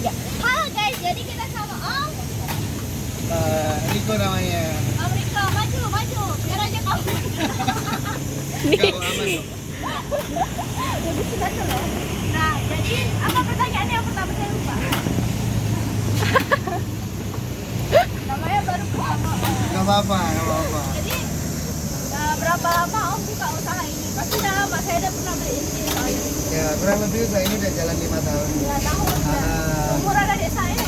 Ya. Halo guys, jadi kita sama Om. Riko namanya. Om Riko, maju, biar aja kamu. Kalau aman. Jadi sudah loh. Nah, jadi apa pertanyaannya yang pertama saya lupa. Namanya baru pertama Om. Gak apa-apa. Jadi berapa lama Om buka usaha ini? Pasti udah lama, saya udah pernah beli ini. Ya kurang lebih usaha ini udah jalan 5 tahun. 5 tahun ya. Umuran adik saya.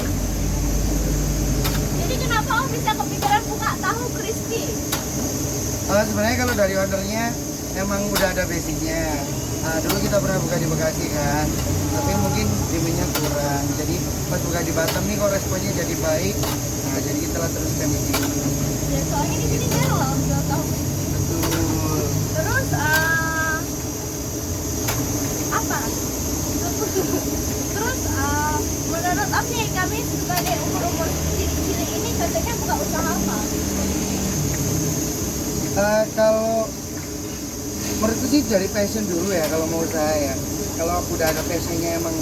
Jadi kenapa Om bisa kepikiran buka tahu crispy? Sebenarnya kalau dari ordernya emang udah ada basicnya. Dulu kita pernah buka di Bekasi kan, tapi mungkin demandnya kurang. Jadi pas buka di Batam nih kok responnya jadi baik. Nah jadi kita lah teruskan di sini. Ya soalnya di sini jarang loh Om jual tahu. Betul. Terus apa? Terus menurut Om nih kami sebagai umur cilik ini cocoknya buka usaha apa? Kalau menurutku sih dari passion dulu ya kalau mau usaha ya. Kalau aku udah ada passionnya emang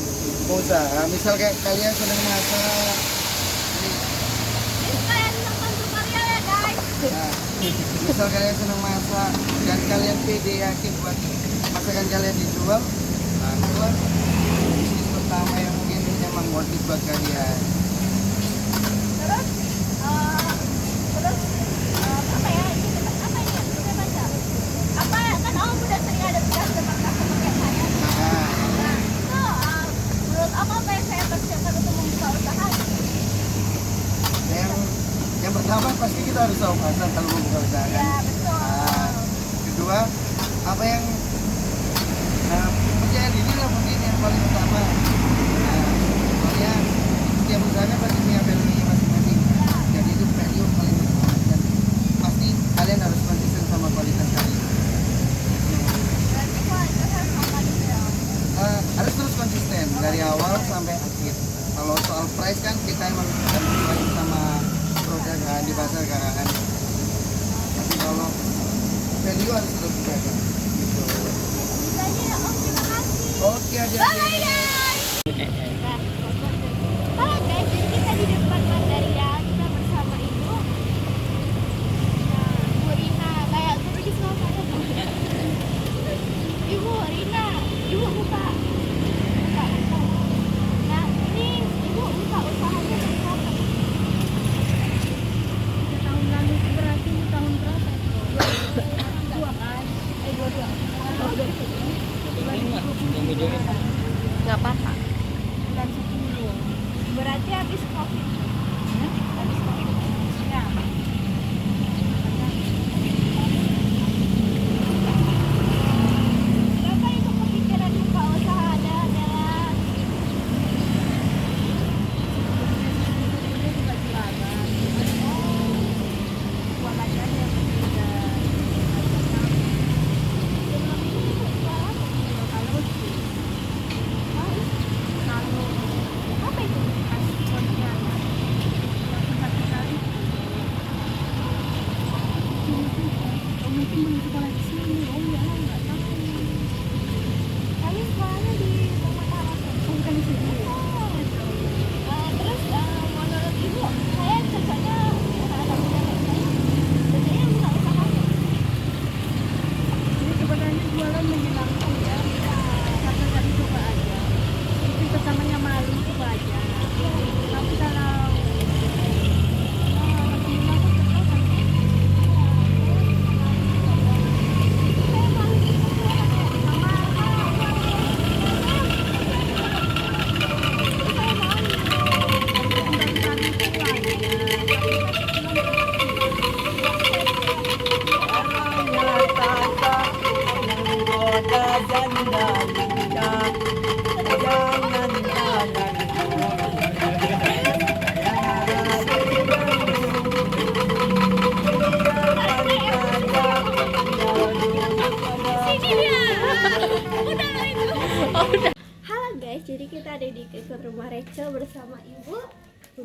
mau usaha, misal kayak kalian seneng masak, Ini kayak nonton tutorial ya guys. nah, misal kalian seneng masak dan kalian pede yakin buat masakan kalian dijual, nah itulah bisnis pertama yang mungkin emang worth it buat kalian. Terus apa ya? Apa ini? Saya baca. Apa kan Om udah sering ada customer kayak saya. Nah, Nah, itu menurut Om apa yang saya persiapkan untuk membuka usaha? yang pertama pasti kita harus tahu pasar kalau mau buka usaha kan. Ya betul. Nah, kedua, apa yang percaya diri lah mungkin yang paling utama. Nah, soalnya setiap usaha kan pasti punya value-nya masing-masing. Jadi itu value paling utama dan pasti kalian harus konsisten sama kualitas kalian. Berarti kualitas harus sama gitu ya. Harus terus konsisten dari awal sampai akhir. Kalau soal price kan kita emang harus sesuai sama produk kan di pasar kan. Tapi kalau value harus terus dijaga. Gitu. Bisa aja ya Om, terima kasih. Oke adik-adik. Bye guys. Halo guys, jadi kita di depan Mandaria, kita bersama Ibu. Nah, Bu Rina, kayak guru di sekolah saya. Ibu Rina, Ibu buka. Nah, ini Ibu buka usahanya dari kapan? 3 tahun lalu berarti tahun berapa? 22 kan? 22. Nggak apa-apa. Bulan 10. Berarti habis COVID. Habis COVID. Ya. Kenapa Ibu kepikiran buka usaha adalah Dia juga jualan. Jualannya yang berbeda. sebelum ini Ibu jualan? Kalau sih, kalau Apa itu? kasih kontrakan, satu kali. Oh, mungkin belum sekolah di sini. Oh ya, nggak tahu. Kami sekolahnya di Pematang. Bukan di sini. Terus menurut Ibu, saya cocoknya anak-anak muda kayak saya. Cocoknya buka usaha apa? Ini sebenarnya jualan menyenangkan ya, karena tadi coba aja. Mungkin pertamanya malu coba aja. Tapi kalau Halo guys, jadi kita ada di dekat rumah Rachel bersama Ibu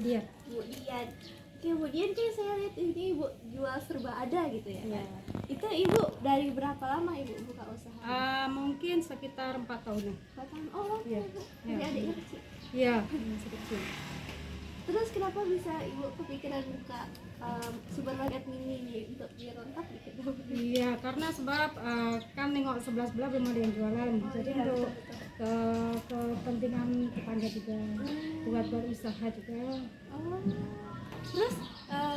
dia Bu Dian. Oke, Bu Dian, kayak saya lihat ini Ibu jual serba ada gitu ya. ya. Itu Ibu dari berapa lama Ibu buka usaha? Mungkin sekitar 4 tahunan. Bahkan oh, Iya. Ibu. Jadi Iya. adiknya kecil. Iya, masih kecil. Terus kenapa bisa ibu kepikiran buka supermarket mini ini untuk biar lengkap gitu? Iya, karena sebab kan nengok sebelah sebelah belum ada yang jualan, jadi iya, untuk betul. kepentingan tetangga juga, buat usaha juga. Oh. Terus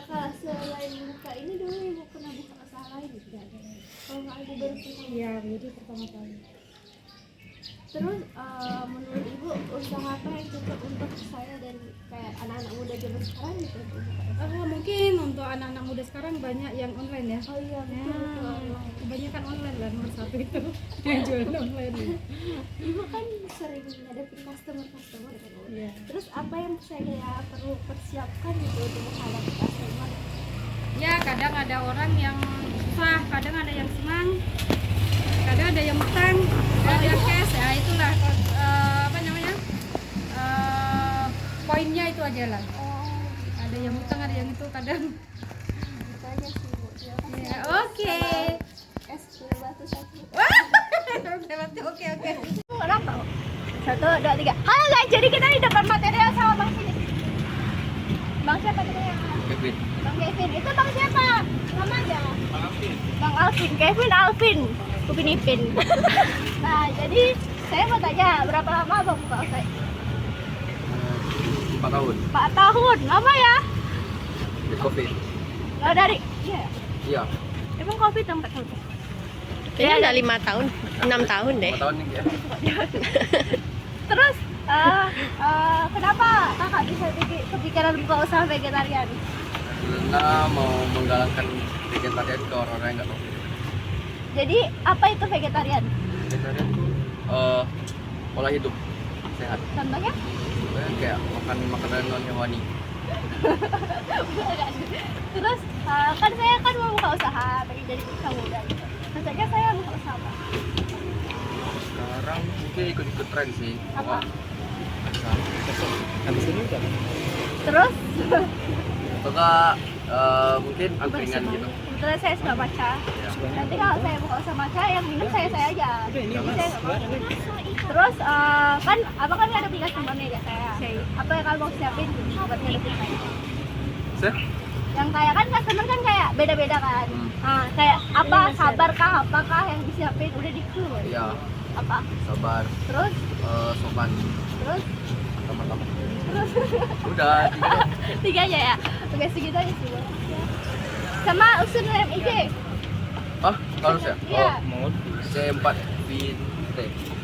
kalau selain buka ini dulu ibu pernah buka usaha lain gitu? Kalau nggak ada baru pertama. Iya, jadi pertama kali. Terus menurut ibu usaha apa yang cocok untuk saya dan kayak anak-anak muda zaman sekarang gitu? Mungkin untuk anak-anak muda sekarang banyak yang online ya. Oh iya betul, Ya, betul online. kebanyakan online lah nomor satu itu yang jualan online. Ibu kan sering ngadepin customer kan. Iya. Terus apa yang saya perlu persiapkan gitu untuk menghadapi customer? Ya, kadang ada orang yang susah, kadang ada yang senang, kadang ada yang utang, ada yang cash. Ya itulah apa namanya, poinnya itu aja lah. Ada yang utang, ada yang itu kadang. Itu aja sih bu. Ya, oke. Es gula batu satu. Oke. Berapa? 1, 2, 3. Halo guys, jadi kita di depan material sama Bang sini. Bang siapa namanya? Kevin. Bang Kevin. Itu Bang siapa? Nama aja. Bang Alvin. Kevin Alvin. Upin Ipin. Nah, jadi saya mau tanya berapa lama Bang buka usaha? 4 tahun. 4 tahun. Lama ya? Di Covid. Oh, dari iya. Iya. Emang Covid 4 tahun. Kayaknya udah 5 tahun, 6 tahun deh. 4 tahun nih ya. Terus kenapa kakak bisa kepikiran buka usaha vegetarian? Karena mau menggalakkan vegetarian ke orang-orang yang nggak tahu. Jadi apa itu vegetarian? Vegetarian tuh pola hidup sehat. Contohnya? Kayak makan makanan non hewani. Terus kan saya kan mau buka usaha, pengen jadi usaha muda gitu. Maksudnya saya buka usaha apa? Sekarang mungkin ikut-ikut tren sih. Apa? Habis ini udah. Terus Atau enggak mungkin angkringan gitu. kebetulan saya suka matcha. Nanti kalau saya buka usaha matcha yang minum saya aja. Jadi saya nggak mau. Terus kan abang kan nggak ada aplikasi temennya ya saya. Apa yang abang siapin buat ngadepin saya? Sih? Yang kayak kan customer kan kayak beda-beda kan. Nah, kayak apa sabarkah apakah yang disiapin udah di-clue. Iya, Apa? sabar, Terus sopan, terus teman-teman. terus Udah, tiga aja ya. Oke, segitu aja sih. Sama usun IG. ah, kalau saya? Iya. Oh, C4 VT.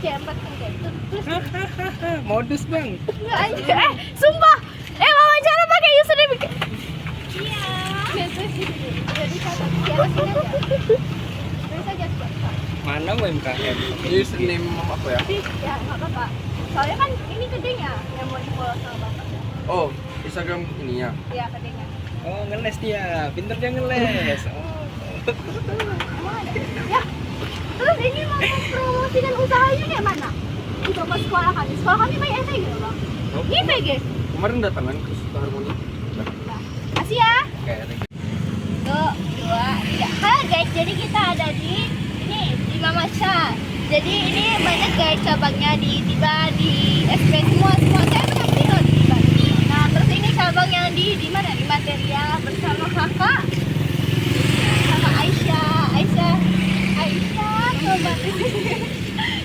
C4 IG. Terus Modus bang. enggak aja. Sumpah. Wawancara pakai username. Iya. Terus udah dicatat. Di atas ini aja. Terus aja Pak. Mana UMKM? Username apa ya? Ya, enggak apa-apa. Soalnya kan ini gedenya yang mau di-follow sama Bapak. Oh, Instagram ininya. Iya, gedenya. Oh ngeles dia, pinter dia ngeles. Oh. Emang ada? Ya. Terus ini mau promosikan usahanya kayak mana? Di toko sekolah kami. Sekolah kami main SPG loh, Bang. Oh, IPG. kemarin datangan ke Harmoni. Kasih ya. Kayak 1, 2, 3. Halo guys, jadi kita ada di ini di Mama Cha. Jadi ini banyak guys cabangnya di Tiba, di SP semua. Saya pernah beli loh di Tiba. Nah, terus ini cabang yang di mana? Di Material bersama kakak sama Aisyah coba.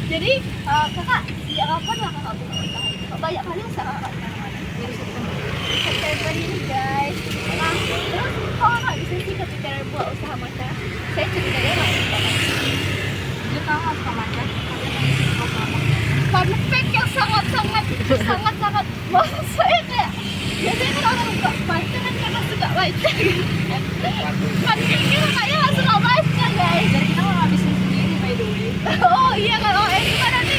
Jadi kakak sejak kapan lah kakak buka usaha ini? Kok banyak kali usaha kakak di mana-mana? September ini guys. Nah, terus kok kakak bisa sih kepikiran buat usaha matcha? Saya ceritanya nggak suka matcha. Dia tahu apa macam? Fun fact yang sangat-sangat maksud saya kayak biasanya kan orang buka matcha kan karena suka matcha gitu. Fun fact-nya kakaknya nggak suka matcha guys. Dari kita mau habisin sendiri by the way. Oh iya kalau itu kan nanti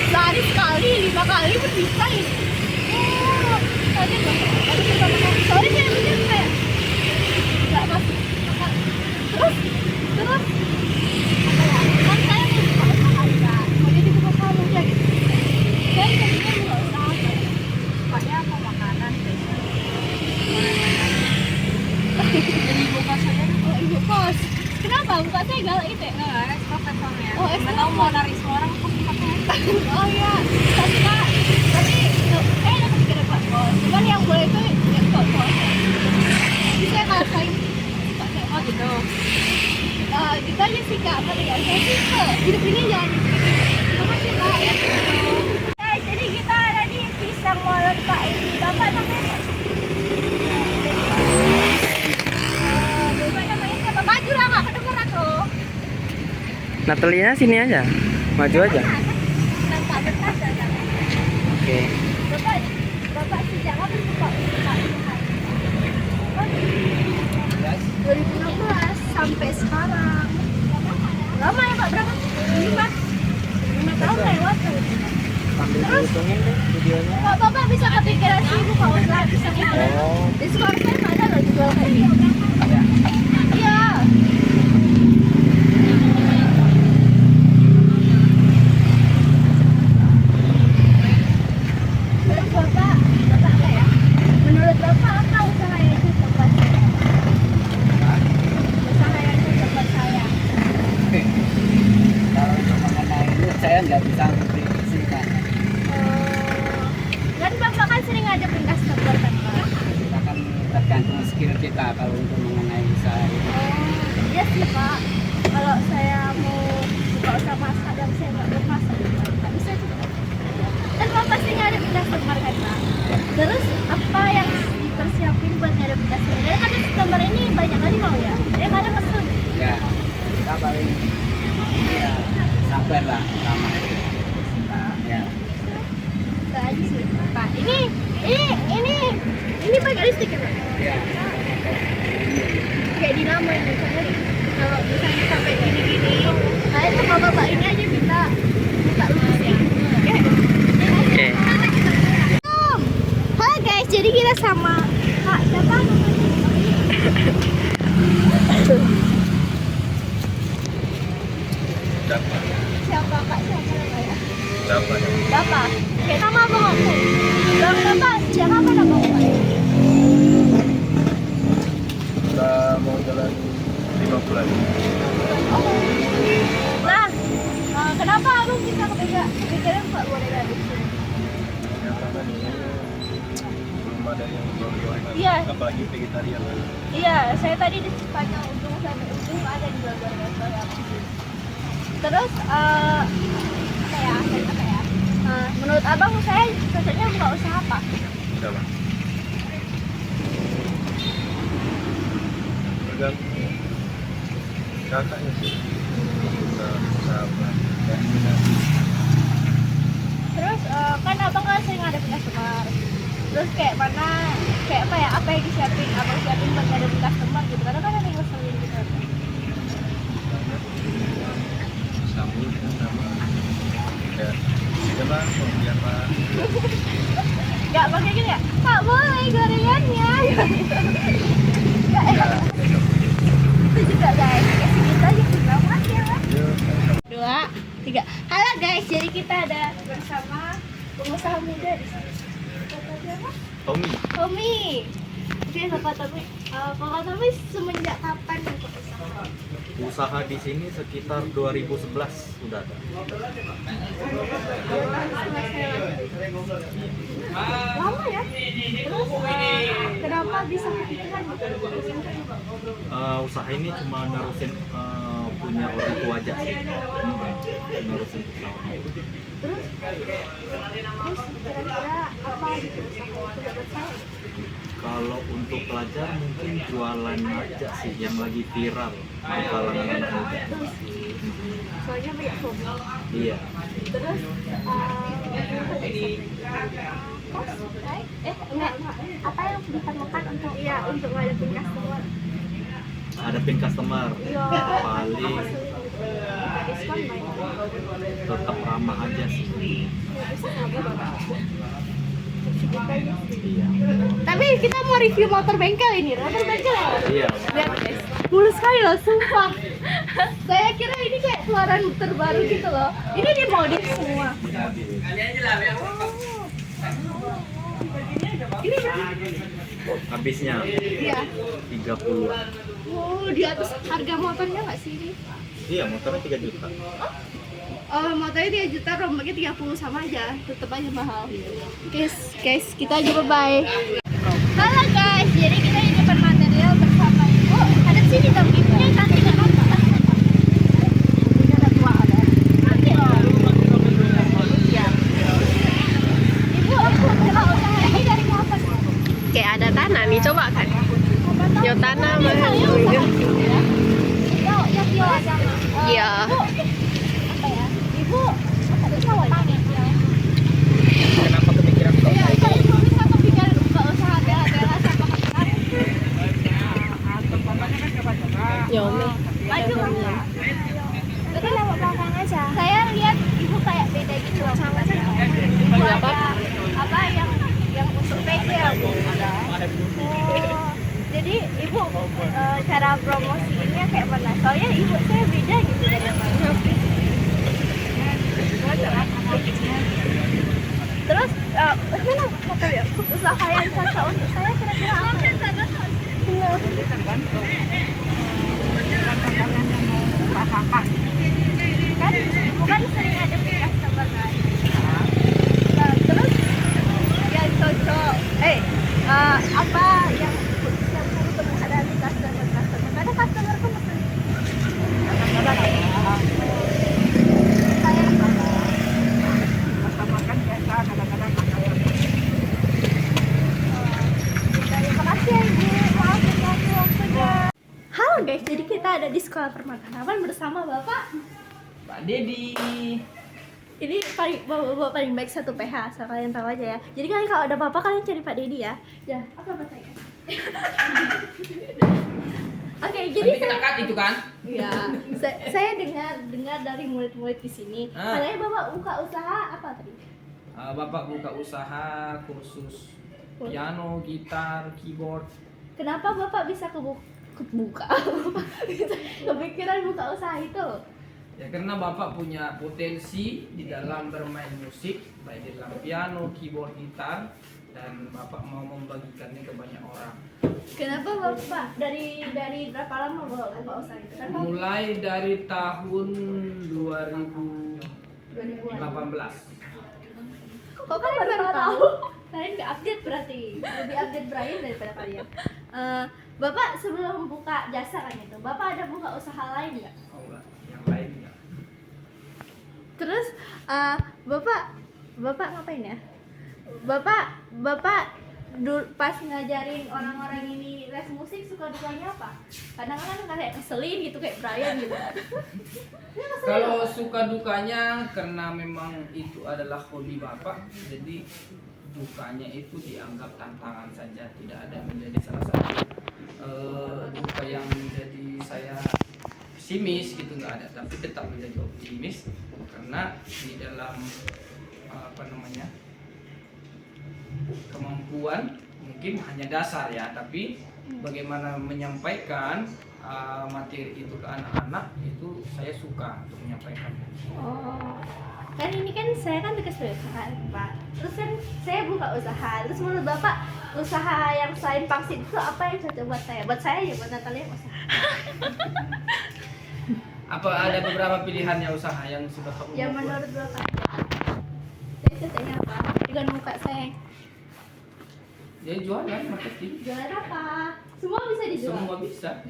sehari sekali 5 kali pun bisa ini. Oh, tadi sorry saya mikir kayak nggak masuk akal. Terus apa ya? Kan saya mau buka usaha kan, mau jadi buka kamu aja gitu. Saya tadinya buka usaha kan. Pokoknya apa makanan spesial. Jadi buka saya Oh ibu kos. Kenapa buka saya galak itu ya? nggak estafet soalnya. Oh, Nggak tahu mau narik semua orang kok pakai. Oh iya, tadi kak, tadi sih kak, kalian saya suka hidup ini jangan makasih kak ya. Guys, jadi kita ada di pisang molen kak ini. Bapak namanya Bapak namanya siapa? Maju lah kak, kedengeran tuh. Natalinya sini aja. Maju aja. Nampak betas ada. Oke. Bapak sejak kapan suka Pak? 2016 sampai sekarang. Lama ya Pak, berapa? 5 tahun lewat. Terus Hitungin deh videonya. kok Bapak bisa kepikiran sih Bu kalau usaha bisa gitu? Di sekolah saya nggak ada loh jual kayak gitu. Iya. Terus Bapak apa ya? Menurut Bapak apa usaha yang cocok buat saya? Usaha yang cocok buat saya. Kalau untuk mengenai itu saya nggak bisa memprediksi kan. Dan Bapak kan sering ngadepin customer kan Pak? Kita kan tergantung skill kita kalau untuk mengenai usaha itu. Iya sih Pak. Kalau saya mau buka usaha masak dan saya nggak bermasak, nggak bisa juga. Dan Bapak pasti ngadepin customer kan Pak? Terus apa yang dipersiapin buat ngadepin customer? Dan kan customer ini banyak kali mau ya? Dia kadang kesel. Ya, kita paling ya sabar lah sama. Ya. Itu aja sih Pak. Ini pakai listrik ya Pak? Ya. Kayak dinamo ini misalnya kalau misalnya sampai gini-gini saya sama bapak ini aja minta lurusin. Oke. Halo guys, jadi kita sama Kak siapa? Siapa Kak siapa namanya? Bapak. Kayak nama abang aku. Bang Bapak, siapa apa nama Bapak? Kita mau jalan 5 bulan. Nah, kenapa abang bisa kepikiran Pak Boneka di sini? Ya karena di sini belum ada yang jual-jualan. Iya. Apalagi vegetarian. Iya, saya tadi di sepanjang ujung sampai ujung ada di luar restoran. Terus apa ya? Menurut abang saya cocoknya buka usaha apa? Udah lah. Tergantung kakaknya sih. Bisa apa? Ya, minat. Terus kan abang kan sering ngadepin customer. Terus kayak apa ya? Apa yang disiapin abang siapin buat ngadepin customer gitu? Karena kan ada yang ngeselin gitu. Sambung sama ya. Coba biar Pak. Gak pakai gini ya? Pak boleh gorengannya. Gak ya? Itu juga guys. Kayak segitu aja kita makasih ya Mas. 2, 3. Halo guys, jadi kita ada bersama pengusaha muda di sini. Kata siapa? Tommy. Oke, Kak Tommy. Kak Tommy semenjak kapan untuk usaha? Usaha di sini sekitar 2011 sudah ada. Lama ya? Terus kenapa bisa kepikiran buka usaha? Usaha ini cuma nerusin punya orang tua aja sih. Nerusin usaha. Terus kira-kira apa gitu usaha itu dapat saya? Kalau untuk pelajar mungkin jualan aja sih yang lagi viral di kalangan anak muda. Soalnya banyak hobi. Iya. Terus apa yang diperlukan untuk ngadepin customer? Hadapin customer Iya. paling Diskon banyak. tetap ramah aja sih. Iya. Tapi kita mau review motor bengkel ini, motor bengkel ya? Iya. Lihat guys, mulus sekali loh, sumpah. Saya kira ini kayak keluaran terbaru gitu loh. Ini dimodif semua. Ini berapa? Habisnya Iya. 30-an. Oh, di atas harga motornya nggak sih ini? Iya, motornya 3 juta. Oh, motornya 3 juta, rombaknya 30 sama aja, tetap aja mahal. Guys, kita aja bye-bye. Halo guys, jadi kita di depan material bersama Ibu. Ada sini dong, ibunya cantik nggak apa? Nyotana mah. Saya usaha dulu ya. Yakio agama. Iya. Ibu, apa ya? Ibu, apa bisa tanya? Kenapa kepikiran kok? Iya, saya ibu bisa kepikiran buka usaha bela-bela sama kakak. Ya Umi. Maju kamu. Tapi lewat belakang aja. Saya lihat ibu kayak beda gitu loh. Sama aja. Ibu ada apa yang untuk PC ya Bu? Oh, jadi ibu cara promosiinnya kayak mana? Soalnya ibu saya beda gitu dari yang lain. Terus mana kata ya usaha yang cocok untuk saya kira-kira apa? Kan bukan sering ada customer kan? Nah, terus yang cocok apa yang untuk menghadapi customer karena customer kan mesen terima kasih ya ibu, maaf mengganggu waktunya. Halo guys, jadi kita ada di sekolah permakanan bersama bapak. Pak Dedi. Ini bapak paling baik satu PH, asal kalian tahu aja ya. Jadi kalian kalau ada apa-apa kalian cari Pak Dedi ya. Ya, apa bahasanya? Oke, jadi Nanti kita cut itu kan? ya, saya dengar dari murid-murid di sini. Katanya bapak buka usaha apa tadi? Bapak buka usaha kursus piano, gitar, keyboard. Kenapa bapak bisa kebuka? Kepikiran buka usaha itu? Ya karena Bapak punya potensi di dalam bermain musik, baik di dalam piano, keyboard, gitar, dan Bapak mau membagikannya ke banyak orang. Kenapa bapak dari berapa lama bapak buka usaha itu? Kan Mulai dari tahun 2000-an. 2018. Kok kalian baru tahu? Kalian nggak update berarti, lebih update Brian daripada kalian. Bapak sebelum buka jasa kan itu, bapak ada buka usaha lain nggak? Oh enggak, yang lain enggak. Terus bapak ngapain ya? Bapak pas ngajarin orang-orang ini les musik suka dukanya apa? Kadang-kadang kayak keselin gitu kayak Brian gitu. Kalau suka dukanya karena memang itu adalah hobi Bapak, jadi dukanya itu dianggap tantangan saja, tidak ada menjadi salah satu duka yang menjadi saya pesimis gitu, nggak ada, tapi tetap menjadi optimis karena di dalam kemampuan mungkin hanya dasar ya, tapi bagaimana menyampaikan materi itu ke anak-anak itu saya suka untuk menyampaikan. Oh, kan ini kan saya kan tugas perusahaan Pak. Terus kan saya buka usaha. Terus menurut Bapak usaha yang selain pangsit itu apa yang cocok buat saya? Buat saya ya, buat Natalia usaha. Apa ada beberapa pilihannya usaha yang sudah kamu Ya buat? menurut Bapak. Saya tanya apa? Dengan muka saya. Ya jualan marketing. Jualan apa? Semua bisa dijual. Semua bisa.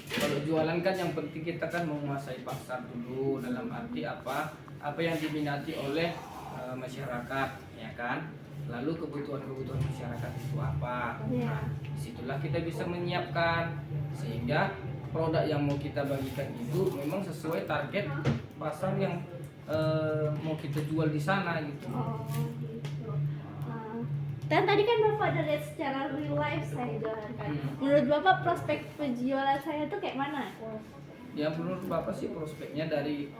Kalau jualan kan yang penting kita kan menguasai pasar dulu, dalam arti apa yang diminati oleh masyarakat, ya kan. Lalu kebutuhan masyarakat itu apa? Iya. Disitulah kita bisa menyiapkan sehingga produk yang mau kita bagikan itu memang sesuai target pasar yang mau kita jual di sana gitu. Oh, gitu. Dan tadi kan Bapak ada lihat secara real life saya jualan kan. Menurut Bapak prospek penjualan saya itu kayak mana? Ya menurut Bapak sih prospeknya dari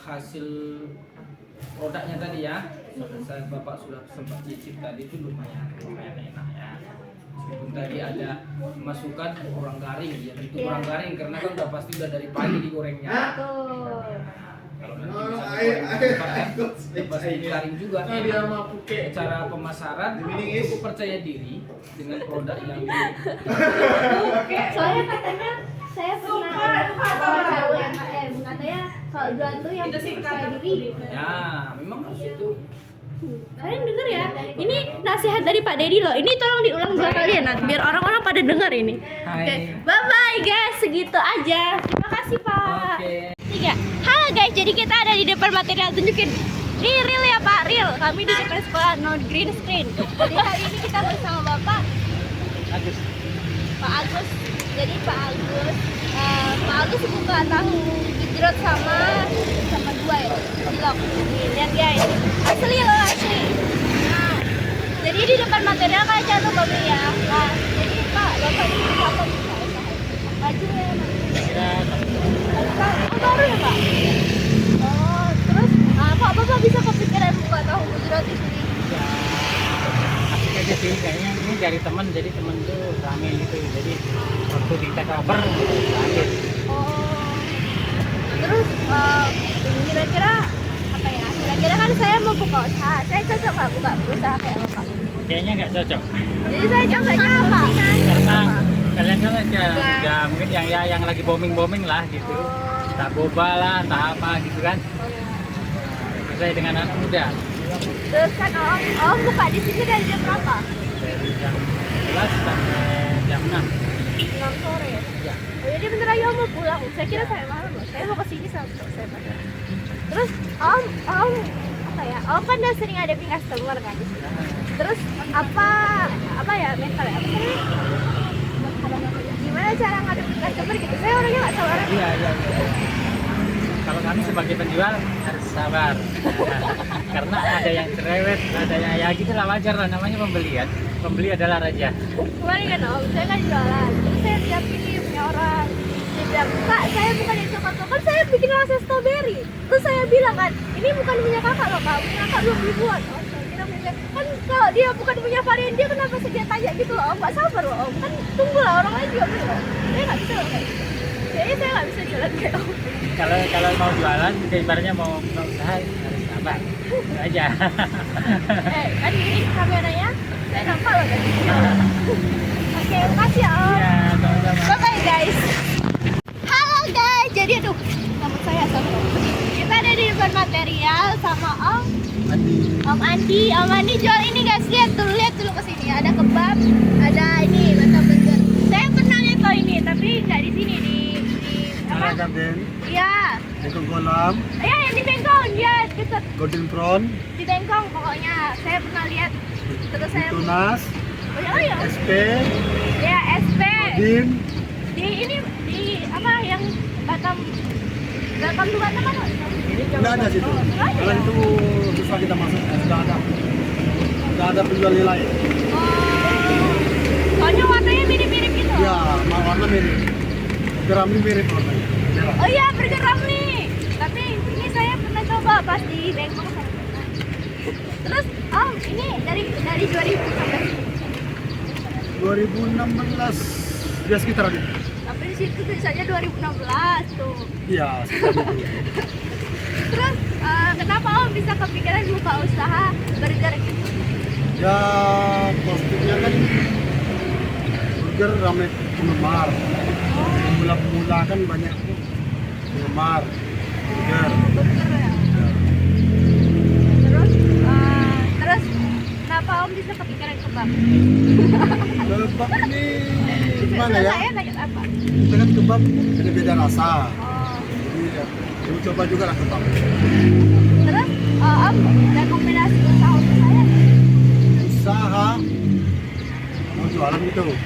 hasil produknya tadi ya. Bapak sudah sempat cicip tadi itu lumayan enak ya. Meskipun tadi ada masukan kurang garing, ya itu kurang garing karena kan udah pasti udah dari pagi digorengnya. Betul. Kalau nanti bisa pasti garing juga. Cara pemasaran cukup percaya diri dengan produk yang Soalnya katanya saya pernah wawancara UMKM, katanya kalau jualan tuh yang percaya diri. ya memang harus itu. Kalian denger ya, ini nasihat dari Pak Dedi loh. Ini tolong diulang 2 kali ya Nat, biar orang-orang pada denger ini. Oke, bye bye guys, segitu aja. Terima kasih Pak. Oke. 3. Halo guys, jadi kita ada di depan material, tunjukin. Ini real ya Pak, real. Kami di depan sekolah no green screen. Jadi hari ini kita bersama Bapak Agus. Pak Agus. Jadi Pak Agus buka tahu gejrot sama dua ya, cilok. Nih, lihat guys, asli loh asli. Nah, jadi di depan material kayak jatuh babi ya. Nah, jadi Pak, Bapak ini apa bisa usaha? Maju ya, oh, baru ya Pak? Oh, terus kok Bapak bisa kepikiran buka tahu gejrot di sini? Asik aja sih, kayaknya ini dari teman, jadi teman tuh rame gitu, jadi waktu kita cover lanjut. Oh, terus kira-kira apa ya? Kira-kira kan saya mau buka usaha, saya cocok nggak buka usaha kayak Bapak? Kayaknya nggak cocok, Jadi saya cocoknya apa? karena kalian kan ya mungkin yang lagi booming lah gitu, tak boba lah, tak apa gitu kan. Sesuai dengan anak muda. Terus kan om buka di sini dari jam berapa? Dari jam 11 sampai jam 6. 6 sore. Ya. Oh, jadi bentar lagi om mau pulang. Saya kira saya malam loh. Saya mau kesini sama saya pada. Terus om apa ya? Om kan udah sering ada customer kan di sini. Terus apa ya mental ya? Apa namanya? Gimana cara ngadepin customer gitu? Saya orangnya nggak sabar. Iya. Kalau kami sebagai penjual harus sabar. Karena ada yang cerewet, ada yang ya gitu lah, wajar lah, namanya pembelian. Pembeli adalah raja. Kemarin kan om, saya kan jualan. Terus saya lihat ini punya orang. Dia bilang, Kak, saya bukan yang coklat-coklat, saya bikin rasa strawberry. Terus saya bilang kan, ini bukan punya kakak loh kak, punya kakak belum dibuat. Oh, saya bilang kan kalau dia bukan punya varian dia, kenapa sih dia tanya gitu loh om? Gak sabar loh om, kan tunggu lah orang lain juga beli loh. Saya nggak bisa loh kayak gitu. Jadi saya nggak bisa jualan kayak om. Kalau mau jualan, ibaratnya mau usaha harus sabar. Itu aja. Kan ini kameranya, saya nampak loh dari sini. Oke, makasih ya om. Iya, sama-sama. Bye guys. Halo guys, jadi aduh, rambut saya sama. Kita ada di depan material sama Om Andi jual ini guys, lihat dulu ke sini. Ada kebab, ada ini batam burger. Saya pernah lihat kok ini, tapi nggak di sini di apa? Garden, Iya. Bengkong Kolam, Ya yang di Bengkong, ya dekat Golden Prawn, di Bengkong pokoknya. Saya pernah lihat. Terus saya Tunas, oh ya, SP, ya SP. Din, Di ini di apa yang Batam di Batam apa? nggak ada situ. Nggak ada Karena ya? itu susah kita masuk, sudah ada penjual nilai. Oh. Soalnya warnanya mirip-mirip gitu. Ya, warna mirip. Geramnya mirip warnanya. Merah. Oh iya, burger Ramli. Tapi ini saya pernah coba pas di Bengkok saya pernah. Terus ini dari 2000 sampai 2016 ya sekitar itu. tapi di situ tulisannya 2016 tuh. Iya, sekitar itu. Terus kenapa Om bisa kepikiran buka usaha burger gitu? Ya, postingnya kan burger ramai penggemar. Pemula kan banyak penggemar burger. Burger ya. Terus kenapa Om bisa kepikiran kebab? Kebab ini gimana ya? Saya kayak apa? Kita kan kebab ada beda rasa. Oh. Jadi ya, kita coba juga lah kebab. Terus Om rekomendasi usaha untuk saya? Usaha mau jualan gitu. Ya.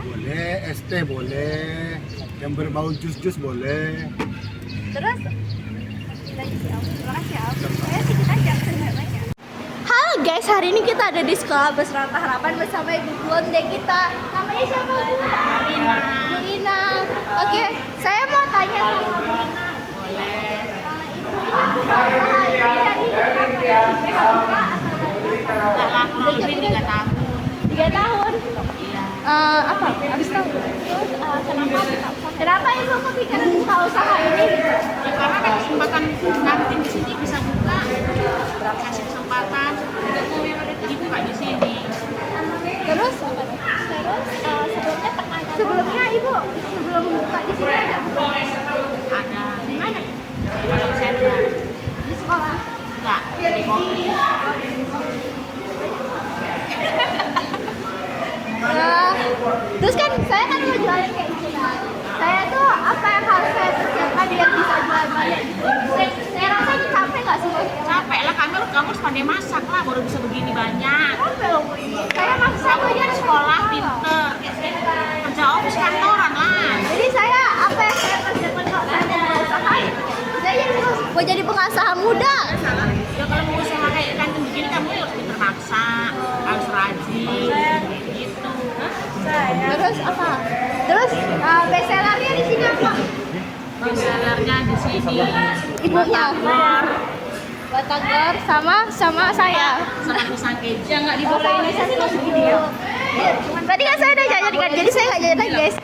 Boleh, ST boleh, yang berbau jus-jus boleh. Terus lagi sih Om. Terima kasih ya Om. Saya sedikit aja sebenarnya. Halo guys, hari ini kita ada di sekolah Besrata Harapan bersama Ibu Blonde kita. Namanya siapa Bu? Bu Ina. Oke, saya mau tanya sama Bu Ina. Boleh. Udah jadi 3 tahun. 3 tahun? Iya. Apa? Habis tahu. Kenapa Ibu kepikiran buka usaha ini? Ya, karena ada kesempatan kantin di sini bisa buka, kasih kesempatan, jadi buka di sini. Terus sebelumnya Ibu sebelum buka di sini ada buka? Ada Di mana? kalau saya Di sekolah. enggak di kopi. Terus kan saya kan mau jualan kayak gitu kan. Saya tuh apa yang harus saya persiapkan biar bisa jualan banyak gitu. Saya rasa ini capek nggak sih? Capek lah, kamu harus pandai masak lah baru bisa begini banyak. Capek loh Bu ini. Saya masak Kamu aja di sekolah pinter, kerja mau jadi pengusaha muda. Ya kalau mau usaha kayak kantin begini kamu harus terpaksa, harus rajin gitu. Terus apa? Terus bestsellernya di sini apa? Bestsellernya di sini Ibunya. Batagor sama saya. sama pisang keju. Yang nggak dibolehin saya masuk video. Tadi kan saya udah jajan kan, jadi saya nggak jajan lagi guys.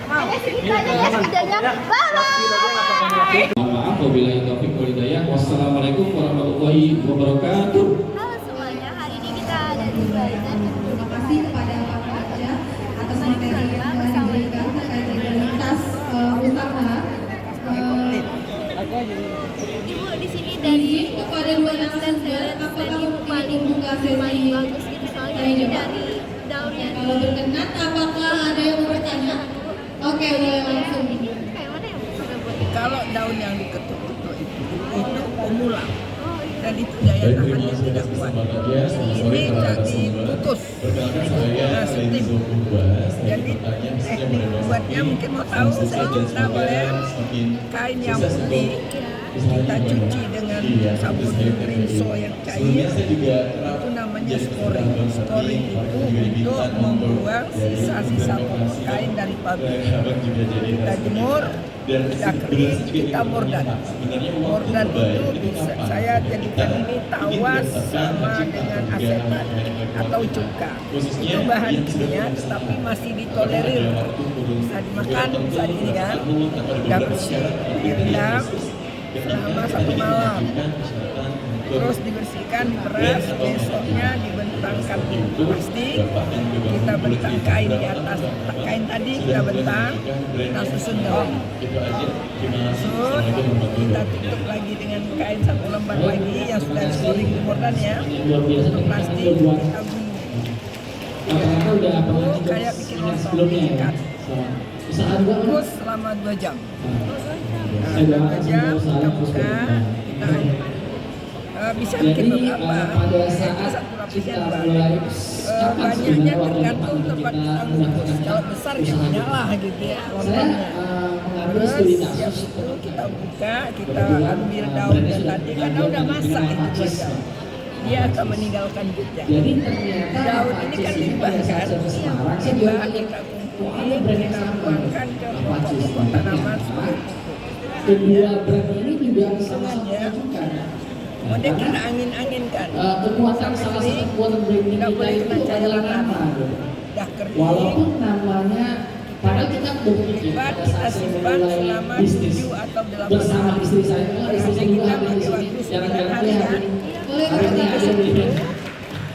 Segitu aja guys kerjanya. Bye bye. Maaf, wabillahi taufiq wal hidayah. Wassalamualaikum warahmatullahi wabarakatuh. Halo semuanya, hari ini kita ada di Bazar. Terima kasih kepada Pak Raja atas materi yang telah diberikan terkait legalitas usaha. Ibu di sini dari kepada dua dan ibu paling bagus gitu soalnya ini dari daunnya. Kalau berkenan, apakah ada yang mau bertanya? Oke, boleh langsung. Kayak mana yang bisa buat? Kalau daun yang diketuk-ketuk itu pemula dan itu daya tahannya tidak kuat. Ini jadi putus. Nah, setip. Jadi teknik buatnya mungkin mau tahu, kita boleh kain yang putih kita cuci dengan sabun rinso yang cair, itu namanya scoring. Scoring itu untuk membuang sisa-sisa pokok kain dari pabrik. Kita jemur, kita kering, kita mordan. Mordan itu bisa saya jadikan ini tawas sama dengan asetat atau cuka. Itu bahan kimia tetapi masih ditolerir. Bisa dimakan, bisa dihidang, sudah bersih, direndam selama 1 malam. Terus dibersihkan, diperas, besoknya dibentangkan plastik, kita bentang kain di atas. Kain tadi kita bentang, kita susun daun. Susun, kita tutup lagi dengan kain 1 lembar lagi yang sudah scoring di mordan ya. Untuk plastik kita gulung. Itu kayak bikin lontong, ikat. Terus selama 2 jam. Nah, 2 jam kita buka, kita bisa bikin beberapa, satu lapisnya 2. Banyaknya tergantung tempat kita bungkus. Kalau besar ya menyala gitu ya lontongnya. Terus siap itu kita buka, kita ambil daunnya tadi karena udah masak itu 2 jam. Dia akan meninggalkan jejak. Daun ini kan limbah kan, limbah kita kumpulin, kita buangkan ke pokok-pokok tanaman seperti itu. Kedua brand ini juga sengaja kemudian kita angin-anginkan kekuatan salah satu kekuatan brand ini tidak boleh itu kena adalah cairan nama. dah kering Walaupun namanya padahal kita berpikir pada kita saat saya simpan memulai selama bisnis 7 atau 8 bersama hari. istri saya, istri saya juga ada di sini. Jarang-jarang hari ini ada di sini.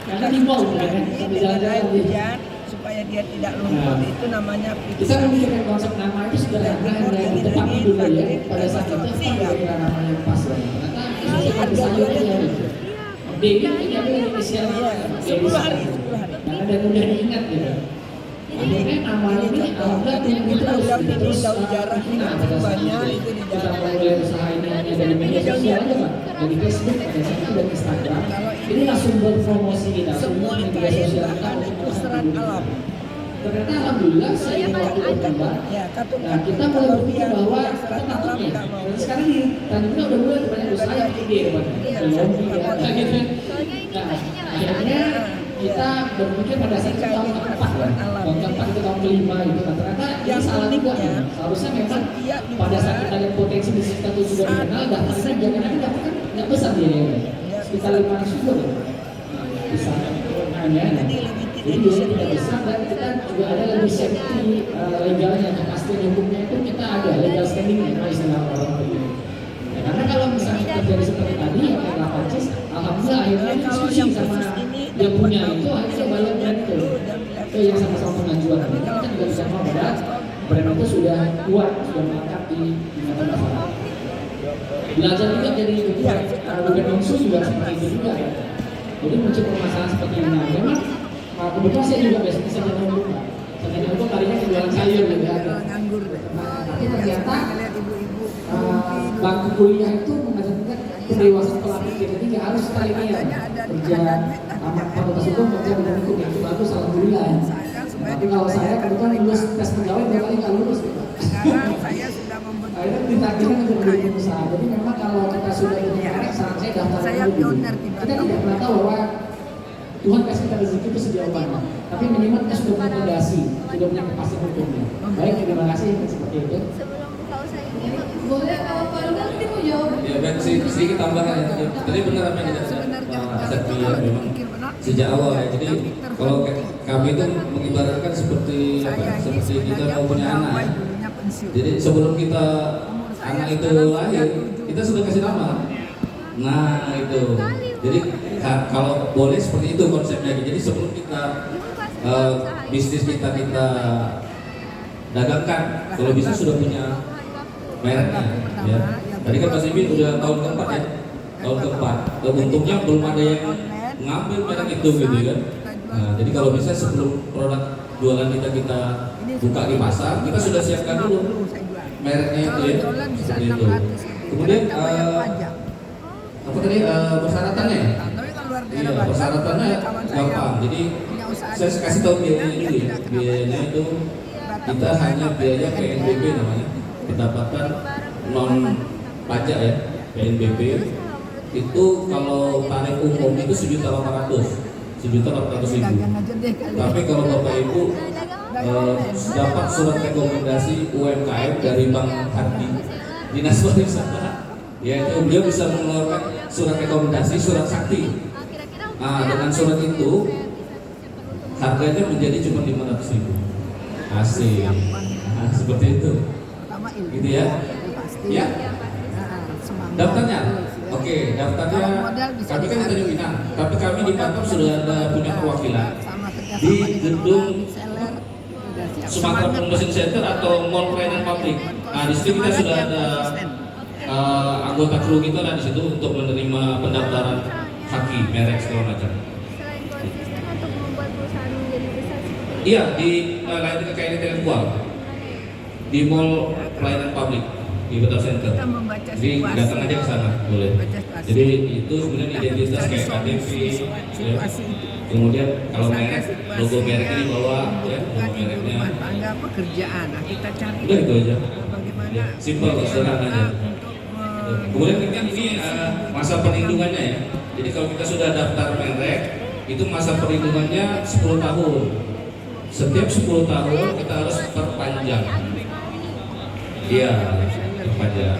Karena di mall kan, sambil jalan-jalan hujan supaya dia tidak luntur. Itu namanya kita pizza. memikirkan konsep nama itu sederhana dan tetapi dulu ya pada saat itu kita kira nama yang pas ya. Ternyata istri saya sayurnya gitu. Baby ini ada inisialnya 10 hari. karena dan mudah diingat gitu. Akhirnya nama ini alhamdulillah kita terus jarah pada saat itu kita mulai usaha ini hanya dari media sosial aja Pak, dari Facebook, pada saat itu dan Instagram. Inilah sumber promosi kita, Semua sumber media kain sosial bahan itu serat alam. Ternyata alhamdulillah seiring waktu berkembang, Ya, nah kita mulai berpikir bahwa kita serat alam takutnya. nggak mau. Dan sekarang di Tanjung udah mulai banyak usaha yang gede Pak, lobby ya, gitu. Nah, akhirnya kita berpikir pada saat itu tahun keempat kan, tahun keempat itu tahun kelima gitu. Nah, ternyata ini salah juga ya. Seharusnya memang pada saat kita lihat potensi bisnis kita itu sudah dikenal, daftarnya jangan daftar kan nggak besar dia sekitar 500 juga loh. Bisa hanya. Jadi biasanya tidak besar dan kita juga ada lebih safety legalnya, kepastian hukumnya itu kita ada legal standingnya, istilah orang itu. Ya, karena kalau misalnya terjadi seperti tadi yang kayak Lapancis, alhamdulillah akhirnya diskusi sama yang punya itu akhirnya bayarnya itu yang sama-sama pengajuan. Tapi kita juga bisa tahu bahwa brand itu sudah kuat, sudah melekat di mata masyarakat. Belajar juga dari bukan langsung juga seperti itu juga ya. Jadi muncul permasalahan seperti ini. Nah, memang kebetulan saya juga biasanya saya buka. Saya buka tadinya jualan sayur gitu ya. Nah, tapi ternyata bangku kuliah itu mengajarkan kedewasaan pelaku. Jadi nggak harus sekali ini ya kerja tamat fakultas hukum kerja bidang hukum yang itu bagus alhamdulillah. Tapi kalau saya kebetulan lulus tes pegawai 2 kali nggak lulus. Sekarang saya sudah membentuk Akhirnya ditakdirkan untuk beli pengusaha. Jadi memang kalau kita sudah punya merek, saran saya daftar saya dulu. pioner di Kita tidak pernah tahu bahwa Tuhan kasih kita rezeki itu sejauh mana. Tapi minimal kita sudah punya fondasi, sudah punya kepastian hukumnya. Baik, terima kasih seperti itu. Sebelum buka usaha ini, Boleh kalau Pak Rudal nanti mau jawab. Ya baik, sedikit tambahan ya. Tadi benar apa yang dikatakan Pak Asep ya, memang sejak awal ya. Jadi kalau kami itu mengibaratkan seperti apa? Seperti kita mau punya anak ya. Jadi sebelum kita anak itu lahir, kita sudah kasih nama. Nah itu. Jadi kalau boleh seperti itu konsepnya. Jadi sebelum kita bisnis kita dagangkan, kalau bisa sudah punya mereknya. Ya. Tadi kan Mas Imin udah tahun keempat ya, tahun keempat. Untungnya belum ada yang ngambil merek itu gitu kan. Nah, jadi kalau bisa sebelum produk jualan kita buka di pasar, kita sudah siapkan dulu mereknya itu ya, seperti itu. Kemudian apa tadi persyaratannya? Iya, persyaratannya gampang. Jadi saya kasih tahu biayanya dulu ya. Biayanya itu kita hanya biaya PNBP namanya, pendapatan non pajak ya, PNBP. Itu kalau tarif umum itu 1.800.000. Tapi kalau Bapak Ibu dapat surat rekomendasi UMKM dari Bank Hardi, Dinas Pariwisata, yaitu beliau bisa mengeluarkan surat rekomendasi, surat sakti. Nah, dengan surat itu harganya menjadi cuma 500.000. Asik. Nah, seperti itu. Gitu ya. Ya. Daftarnya. Oke, daftarnya kami kan di Tanjung Pinang, tapi kami di Batam sudah ada punya perwakilan di gedung Sumatera Promotion Center atau Mall Pelayanan Publik. Nah, di situ kita sudah ada anggota kru kita di situ untuk menerima pendaftaran haki, merek segala macam. selain konsisten untuk membuat perusahaan menjadi besar seperti Iya, di layanan kekayaan intelektual di Mall Pelayanan Publik di Batam Center. Jadi datang aja ke sana boleh. Jadi itu sebenarnya identitas kayak KTP, ya. Kemudian kalau merek, logo mereknya di bawah, ya, logo mereknya. Tangga pekerjaan, nah kita cari. Udah itu aja. Bagaimana? Ya, simpel, sederhana aja. Kemudian kan ini masa perlindungannya ya. Jadi kalau kita sudah daftar merek, itu masa perlindungannya 10 tahun. Setiap 10 tahun kita harus perpanjang. Iya, perpanjang.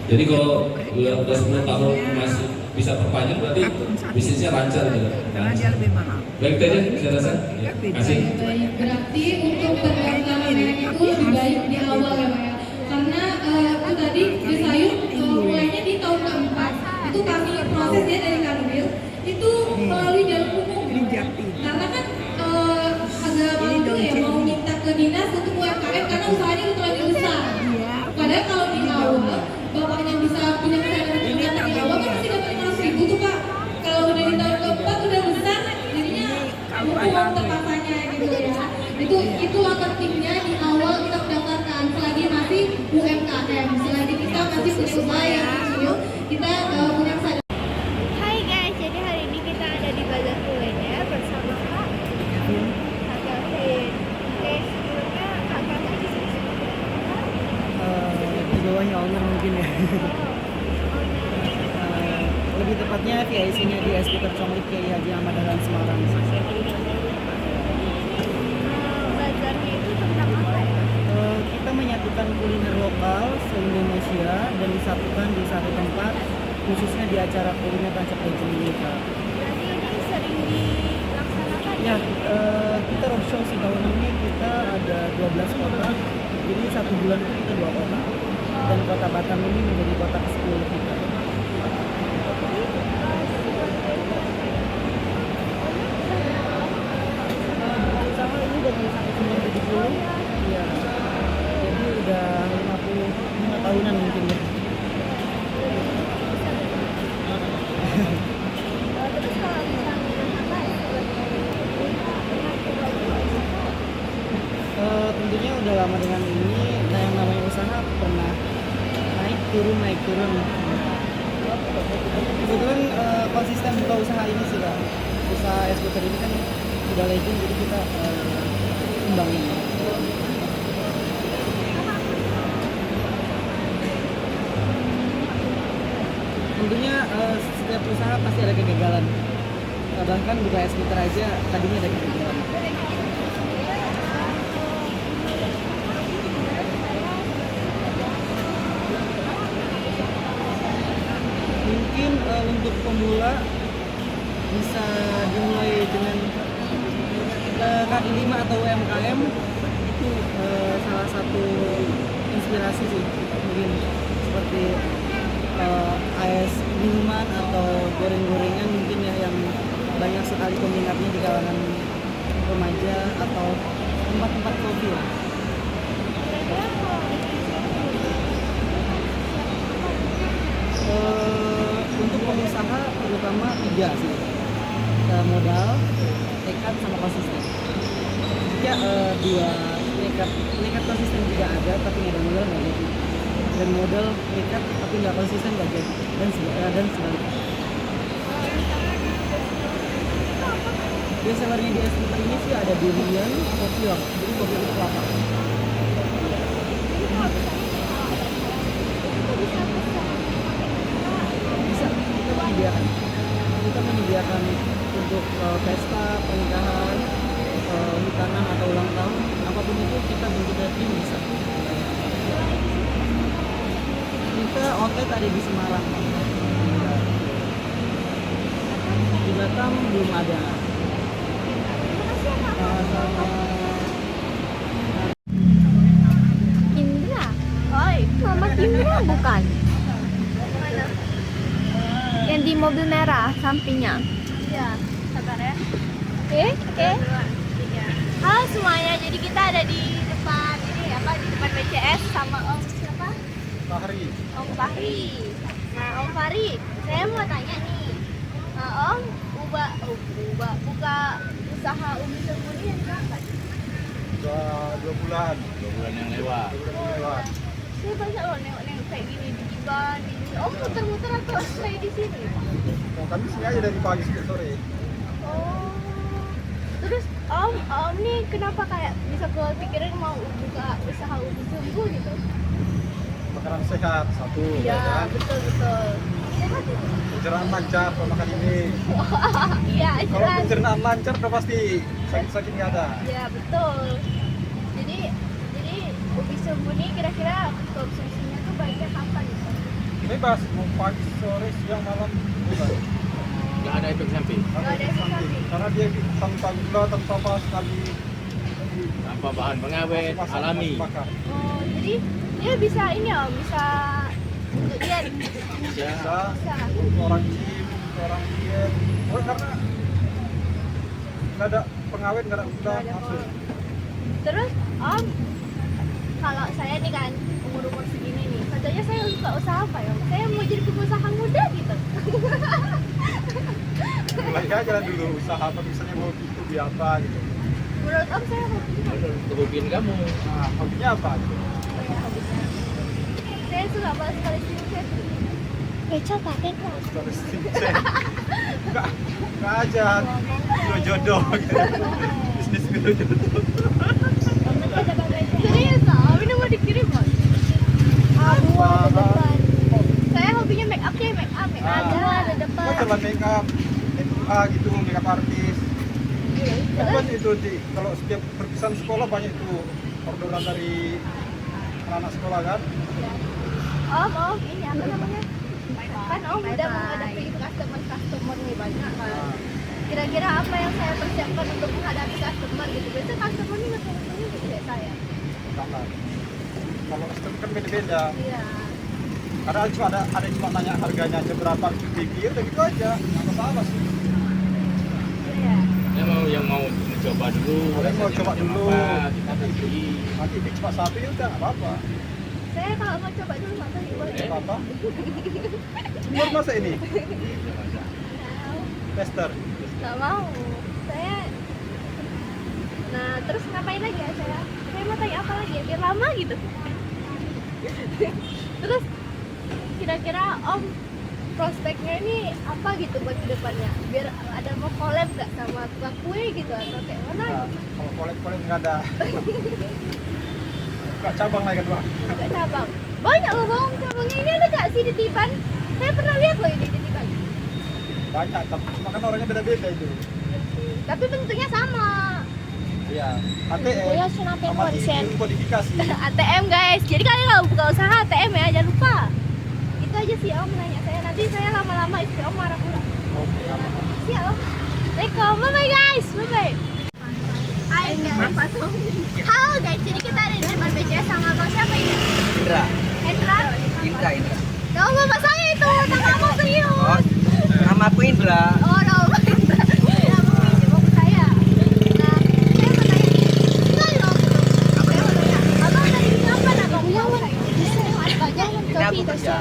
Jadi kalau udah 10 tahun masih bisa perpanjang, berarti bisnisnya lancar gitu. Karena dia lebih mahal. Baik aja, saya rasa. Ya, kasih. Baik, berarti untuk pendaftaran merek itu lebih baik di awal ya Pak ya. Karena itu tadi di sayur mulainya di tahun keempat itu kami prosesnya dari Kanwil itu melalui jalur umum. Karena kan agak malu ya mau minta ke dinas untuk UMKM karena usahanya udah terlalu besar. Padahal kalau di awal bapaknya bisa punya kesadaran untuk datang di awal kan masih dapat 500.000 tuh Pak. Kalau udah di tahun keempat udah besar jadinya uang terpakanya gitu ya. Itulah pentingnya di awal kita mendaftarkan selagi masih UMKM, selagi kita masih punya usaha yang kecil, kita punya kesadaran. Hai guys, jadi hari ini kita ada di Bazar Kuliner bersama Kak Kevin. Oke, sebelumnya Kak Kevin di sini Di bawahnya owner mungkin ya. Lebih tepatnya VIC-nya di Eskuter Conglik Kiai Haji Ahmad Dahlan Semarang. bazarnya itu tentang apa ya? Kita menyatukan kuliner lokal se-Indonesia dan disatukan di satu tempat, khususnya di acara kuliner Tancap Legend ini Kak. Berarti ini sering dilaksanakan Ya, kita roadshow sih tahun ini kita ada 12 kota, jadi 1 bulan itu kita 2 kota. Dan kota Batam ini menjadi kota ke-10 kita. Sama ini udah dari sampai 1970. Iya. Jadi udah 55 tahunan mungkin ya. Terus kalau misalnya Kakak Tentunya udah lama dengan ini, nah yang namanya usaha pernah naik turun. Kebetulan konsisten buka usaha ini sih Kak. Usaha es puter ini kan udah legend, jadi kita kembangin. Tentunya setiap usaha pasti ada kegagalan. Bahkan buka es puter aja tadinya ada kegagalan. Mungkin untuk pemula bisa dimulai dengan kaki lima atau UMKM, itu salah satu inspirasi sih, mungkin seperti AS minuman atau goreng-gorengan mungkin ya, yang banyak sekali peminatnya di kalangan remaja atau tempat-tempat kopi ya. Untuk pengusaha terutama 3 sih, modal, tekad, sama konsisten. Jika 2 nekat konsisten tidak ada tapi nggak ada modal nggak jadi, dan modal nekat tapi nggak konsisten nggak jadi, dan sebaliknya. Bestsellernya di es puter ini sih ada durian, kopior, jadi kopi itu kelapa. Bisa kita menyediakan untuk pesta, pernikahan, hitanan atau ulang tahun, apapun itu kita bentuknya tim bisa. Kita outlet ada di Semarang, di Batam belum ada. Indra, oi, Mama Indra bukan? Yang di mobil merah sampingnya. Iya, sabar ya. Halo semuanya, jadi kita ada di depan ini apa, di depan BCS sama Om siapa? Fahri. Om Fahri. Nah, Om Fahri, saya mau tanya nih. Om buka usaha Umi Sembunyi yang kapan? Udah 2 bulan. 2 bulan yang lewat. Saya banyak loh nengok kayak gini di Iban. Om muter-muter atau stay di sini? Oh, kami sini aja dari pagi sampai sore. Oh. Terus Om nih kenapa kayak bisa kepikiran mau buka usaha Umi Sembunyi gitu? Makanan sehat satu. Iya, kan? betul. Sehat itu. Pencernaan lancar kalau makan ini. Iya, Kalau pencernaan lancar udah pasti sakit-sakit nggak ada. Iya, betul. Jadi Umi Sembunyi kira-kira konsumsinya tuh baiknya kapan gitu? Bebas, mau pagi, sore, siang, malam, bebas. Nggak ada efek samping. Nggak ada efek samping. Karena dia tanpa gula, tanpa apa sekali. Tanpa bahan pengawet alami. Oh, jadi dia bisa ini Om, bisa untuk diet. Bisa. Orang gym, orang diet. Oh, karena nggak ada pengawet, nggak ada gula langsung. Terus Om, kalau saya nih kan umur segini nih, katanya saya buka usaha apa ya? Saya mau jadi pengusaha muda gitu. Mulai aja dulu usaha apa, misalnya mau itu di apa gitu. Menurut Om saya hobinya apa? Kerugian kamu. Nah, hobinya apa gitu? Oh ya, hobinya. Saya suka banget sekali skincare. Rachel pakai kok. Terus skincare. Buka aja. Biro jodoh gitu. Bisnis biro jodoh. Serius Om, ini mau dikirim Om? Aduh, ada depan. Saya hobinya make up ya, make up. Ada depan. Kok jalan make up? Gitu, make up artis. Kan banyak itu kalau setiap perpisahan sekolah banyak itu orderan dari anak sekolah kan. Om, ini apa namanya? Kan Om udah menghadapi customer nih banyak kan. Kira-kira apa yang saya persiapkan untuk menghadapi customer gitu? Biasanya customer nih masalahnya gitu ya saya. Sama. Kalau customer kan beda-beda. Iya. Ada cuma tanya harganya aja berapa, pikir udah gitu aja. Nggak apa-apa sih. Iya. Yang mau mencoba dulu. Ada yang mau coba dulu. Kita beli. Nanti cuma 1 ya udah nggak apa-apa. Saya kalau mau coba dulu nggak tahu boleh. Nggak apa-apa. Umur masa ini? Tester. Nggak mau. Saya. Nah, terus ngapain lagi ya saya? Saya mau tanya apa lagi ya? Biar lama gitu. Terus kira-kira Om prospeknya ini apa gitu buat kedepannya? Biar ada mau collab nggak sama tukang kue gitu atau kayak mana? Kalau kolek nggak ada. Nggak cabang lagi kedua. Nggak cabang. Banyak loh bang cabangnya, ini ada nggak sih di Tiban? Saya pernah lihat loh ini di Tiban. Banyak, tapi cuma kan orangnya beda-beda itu. Tapi bentuknya sama. Iya. ATM sama kodifikasi. ATM guys. Jadi kalian kalau buka usaha ATM ya, jangan lupa. Itu aja sih Om nanya saya. Nanti saya lama-lama istri Om marah pula. Siap Om. Assalamualaikum. Bye bye guys. Bye bye. Hai guys. Halo guys. Jadi kita ada di depan BCS sama Bang siapa ini? Indra. Indra. Indra. Kamu bapak saya itu. Nama kamu serius. Oh, nama aku Indra. Oh, nama Indra. Ini aku kerja.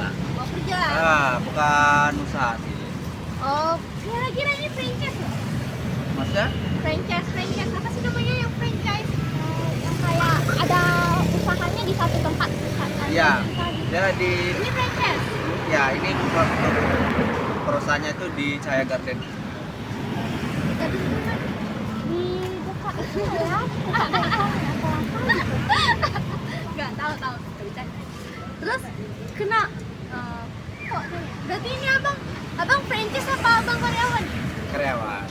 Bukan usaha sih. Oh, kira-kira ini franchise loh. Maksudnya? Franchise apa sih namanya yang franchise? Yang kayak ada usahanya di satu tempat. Iya. Dia di. Ini franchise. Ya, ini perusahaannya itu di Cahaya Garden. Di dekat itu ya. Enggak tahu. Terus kena kok berarti ini abang franchise apa abang karyawan? Karyawan.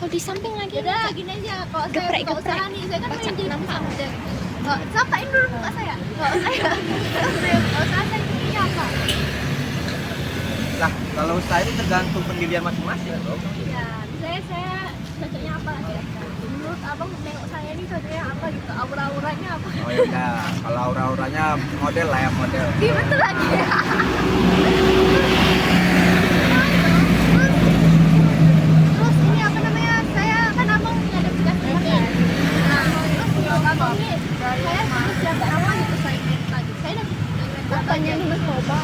Kalau di samping lagi. Udah gini aja, kalau saya buka usaha nih, saya kan pengen jadi pengusaha muda. Sapain dulu muka saya. Kalau saya buka usaha saya punya apa? Lah, kalau usaha itu tergantung pendirian masing-masing dong. Ya, misalnya saya cocoknya apa ya? Menurut abang nengok saya ini cocoknya apa gitu? Aura-auranya apa? Oh ya udah, kalau aura-auranya model lah ya model. Iya betul lagi ya. Terus ini apa namanya? Saya kan abang ada tugas kan. Nah, terus menurut abang ini saya siap apa gitu saya lagi. Saya udah tanya dulu coba.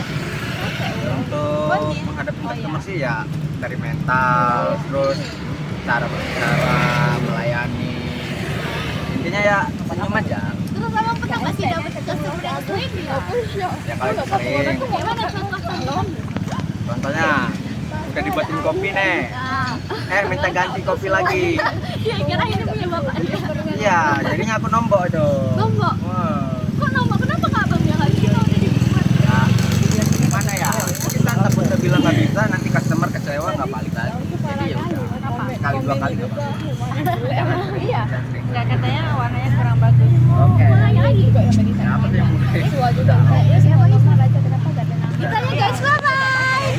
Untuk menghadapi customer sih ya dari mental, terus cara berbicara, melayani. Intinya ya senyum aja. Terus abang pernah nggak sih dapat customer yang sering ya? Ya kalau itu sering. Gimana contohnya? Contohnya udah dibuatin kopi nih. Minta ganti kopi lagi. Iya, kira ini punya bapaknya. Iya, jadinya aku nombok dong. Nombok? Kok nombok? Kenapa nggak abang bilang lagi? Kalau udah dibuat. Ya, gimana ya? Kita takut bilang nggak bisa, nanti customer kecewa nggak balik lagi. Jadi ya udah. Sekali dua kali nggak apa-apa. Iya. Nggak, katanya warnanya kurang bagus. Oke. Nanya lagi. Ya, apa sih yang mulai? Siapa lagi mau baca kenapa nggak tenang? Kita aja guys, bye bye.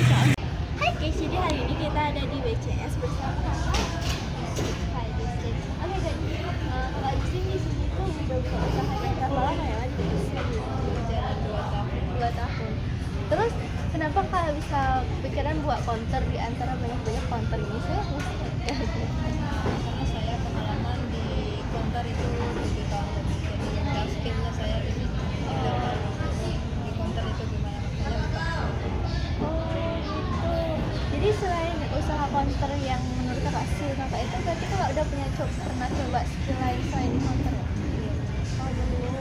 Hai guys, jadi hari ini kita ada di WCS bersama kakak. Hai guys. Oke guys, kalau di sini tuh udah buka usahanya berapa lama ya? Jalan 2 tahun. Terus kenapa kak bisa pikiran buat counter di antara banyak-banyak counter ini? Saya Karena saya pengalaman di counter itu 7 tahun lebih, jadi yang skillnya saya di counter itu gimana makanya Jadi selain usaha counter yang menurut kakak skill kakak itu, berarti kakak udah pernah coba skill lain selain di counter ya? Oh dulu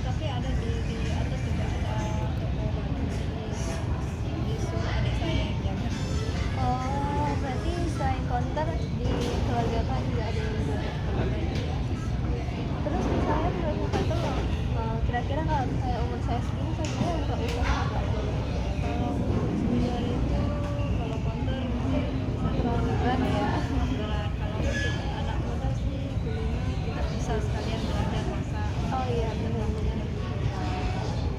tapi ada di atas juga ada toko baju di suruh adik saya yang jaga. Oh, berarti selain counter di keluarga kakak juga ada yang jual. Terus misalnya menurut kakak tuh kira-kira kalau misalnya umur saya segini saya bisa buka usaha apa? Kalau sejujurnya itu kalau counter mungkin bisa terlalu berat ya. Kalau untuk anak muda sih kuliner kita bisa sekalian belajar masak. Oh iya benar-benar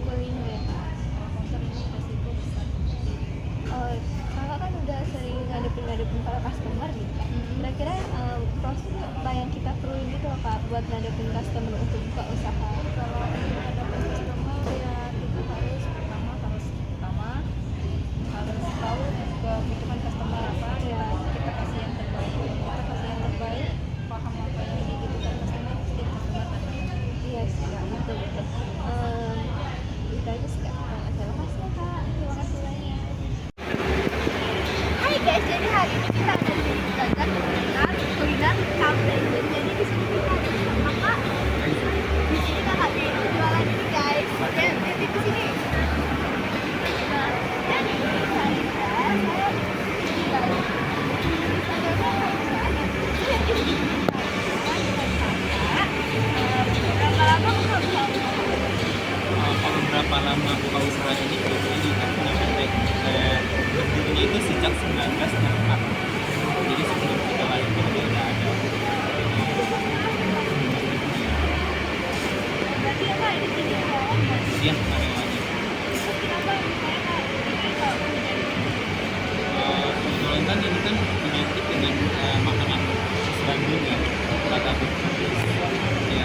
kuliner. Kalau counter ini resiko besar. Kakak kan udah sering ngadepin para customer gitu kan. Kira-kira proses apa yang kita perluin gitu loh kak buat ngadepin customer untuk buka usaha? Kalau ada customer ya kita harus tahu kebutuhan customer apa ya, kita kasih yang terbaik, paham apa yang dibutuhkan customer, pasti customer datang. Iya sih kak, betul. Itu aja sih kak. Terima kasih kak, terima kasih banyak. Hai guys, jadi hari ini kita ada di Gagak kuliner cafe. Jadi di sini kita ada sama kakak. Di sini kakak dia jualan ini guys. Dia di sini. Nah, jadi hari kasihan karyawannya. Kebetulan kan ini kan identik dengan makanan sedang juga kata ya,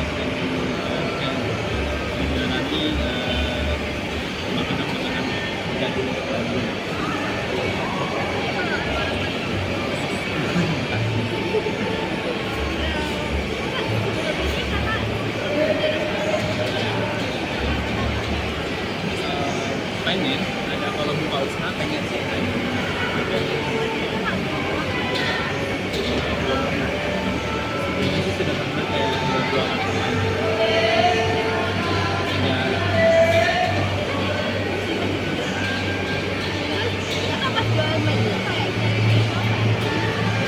dan nanti makanan-makanan jadul lagi. Pengen ada, kalau buka usaha pengen sih ada. Ini sih sudah pernah kayak jualan online.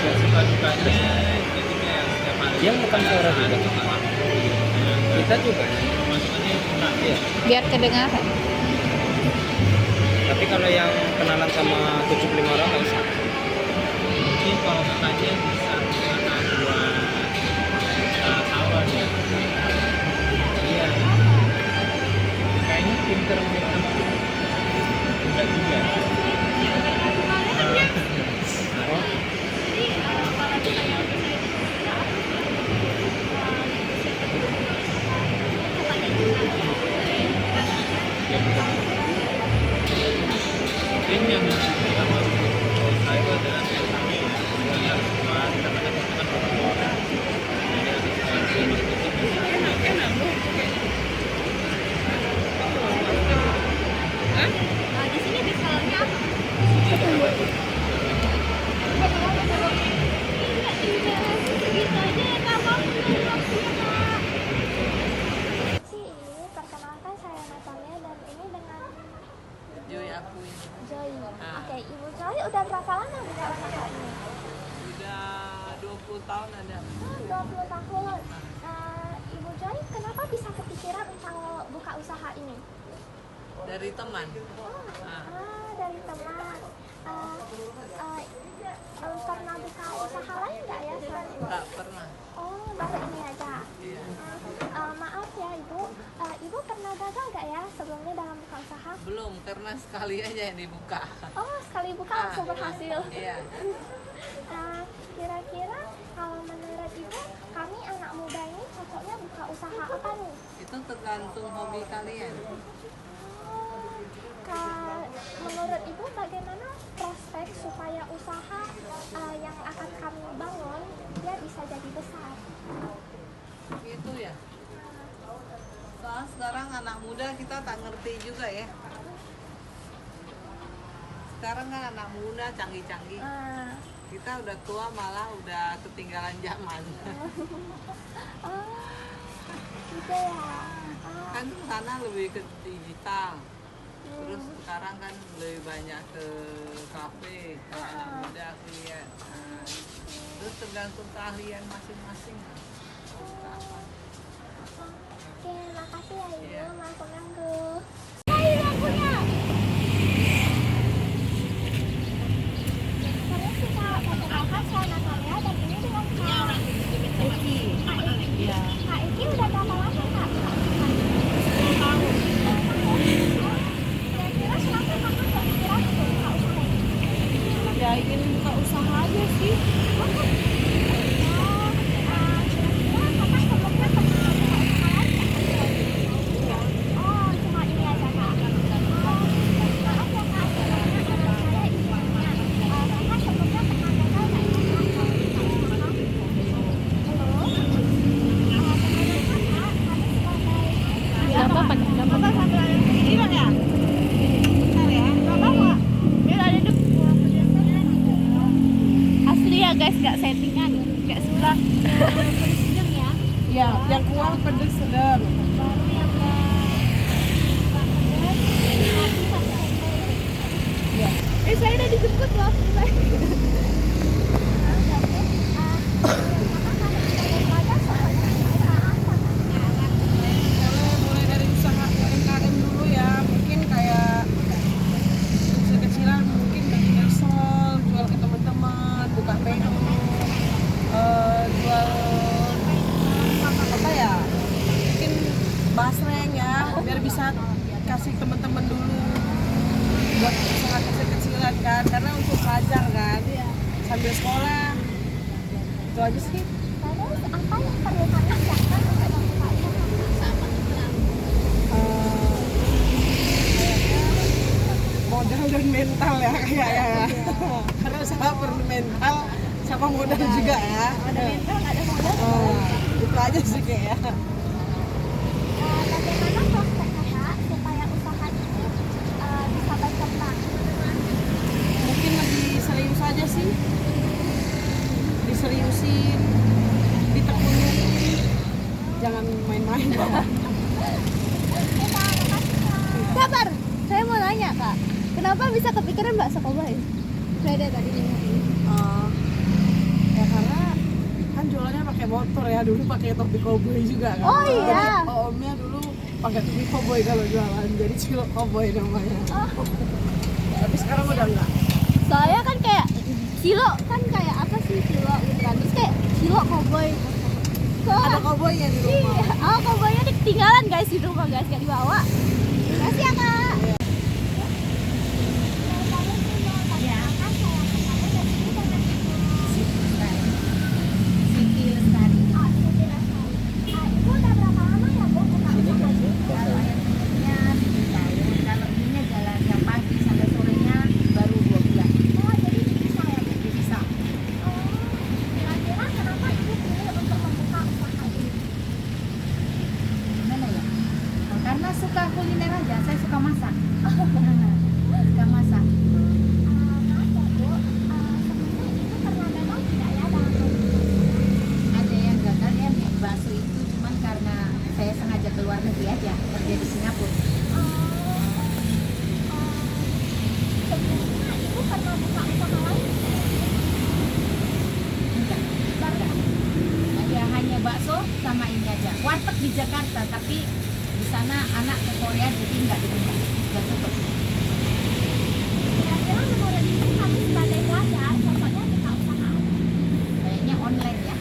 Ya suka dukanya jadi kayak setiap hari. Yang bukan suara juga. Kita juga masukannya murah ya. Biar kedengaran. Tapi kalau yang kenalan sama 75 orang nggak usah. Mungkin kalau kakaknya bisa karena buat awal ya. Iya. Kayaknya pinter makeup. Enggak juga. Oh. Mungkin yang kita mau saya itu adalah yang kami ya buat teman-teman orang. Di sini bisalnya apa? Segitu aja ya Kak, Bang. Ini perkenalkan saya Natalia dan ini dengan Joy aku. Joy. Oke, Ibu Joy udah berapa lama buka usaha ini? Udah 20 tahun ada. 20 tahun. Ibu Joy, kenapa bisa kepikiran untuk buka usaha ini? Dari teman. Dari teman. Pernah buka usaha lain nggak ya selain ini? Nggak pernah. Oh, baru ini aja. Iya. Maaf ya Ibu, Ibu pernah gagal nggak ya sebelumnya dalam buka usaha? Belum, karena sekali aja yang dibuka. Oh, sekali buka langsung berhasil. Iya. Kira-kira kalau menurut Ibu, kami anak muda ini cocoknya buka usaha apa nih? Itu tergantung hobi kalian. Menurut Ibu bagaimana prospek supaya usaha yang akan kami bangun dia bisa jadi besar? Gitu ya. Soalnya sekarang anak muda kita tak ngerti juga ya. Sekarang kan anak muda canggih-canggih. Kita udah tua malah udah ketinggalan zaman. Gitu ya. Kan sana lebih ke digital. Terus sekarang kan lebih banyak ke kafe, anak muda lihat. Terus tergantung keahlian masing-masing. Oke, makasih ya Ibu, Iya. maaf mengganggu. Hai lampunya. Saya suka perkenalkan saya Natalia dan ini dengan Kak Eki. Kak Eki. Kak Eki udah berapa lama Kak? 10 tahun. Kira-kira kenapa Kakak kepikiran untuk buka usaha ini? Ya ingin buka usaha aja sih. Kira-kira Kakak sebelumnya pernah buka usaha lain nggak? Oh, cuma ini aja Kak. Maaf ya Kak, sebelumnya saya ibunya. Kakak sebelumnya pernah gagal nggak ya Kak kalau buka usaha? Halo? Menurut Kakak, kami sebagai Bapak sambil hilang ya? Bentar ya. Bapak biar ada asli ya guys, nggak settingan kayak sebelah. sedang ya. Ya, yang keluar pedes sedang. Baru yang Saya udah dijemput loh. Mulai dari usaha UMKM dulu ya, mungkin kayak kecil-kecilan, mungkin bikin risol, jual ke teman-teman, buka menu, jual apa ya, mungkin basreng ya, biar bisa kasih teman-teman dulu buat usaha kecil-kecilan kan, karena untuk pelajar kan, sambil sekolah itu aja sih. Terus apa yang perlu kami siapkan untuk membuka usaha? Modal dan mental ya kayaknya ya. Karena usaha perlu mental sama modal juga ya. Ada mental, ada modal. Itu aja sih kayaknya. Bagaimana prospek kakak supaya usaha ini bisa berkembang? Mungkin lebih serius aja sih, diseriusin, ditekunin, jangan main-main. Sabar, saya mau nanya kak, kenapa bisa kepikiran bakso koboi? Saya tadi. Ya karena kan jualannya pakai motor ya, dulu pakai topi koboi juga kan. Oh iya. Jadi, omnya dulu pakai topi koboi kalau jualan, jadi cilok koboi namanya. Tapi sekarang udah enggak. Soalnya kan kayak kilo kan kayak apa sih kilo gitu kan, terus kayak kilo koboi. Ada koboinya di rumah. Iya, koboinya ketinggalan guys di rumah guys, gak dibawa. Makasih ya kak. Karena suka kuliner aja, saya suka masak. Suka masak. Ada yang gagal ya di bakso itu, cuman karena saya sengaja keluar negeri aja, kerja di Singapura. Ya hanya bakso sama ini aja. Warteg di Jakarta, tapi di sana anak ke Korea jadi nggak dibuka, nggak cukup. Kira-kira menurut kami sebagai pelajar, contohnya kita usaha Kayaknya online ya.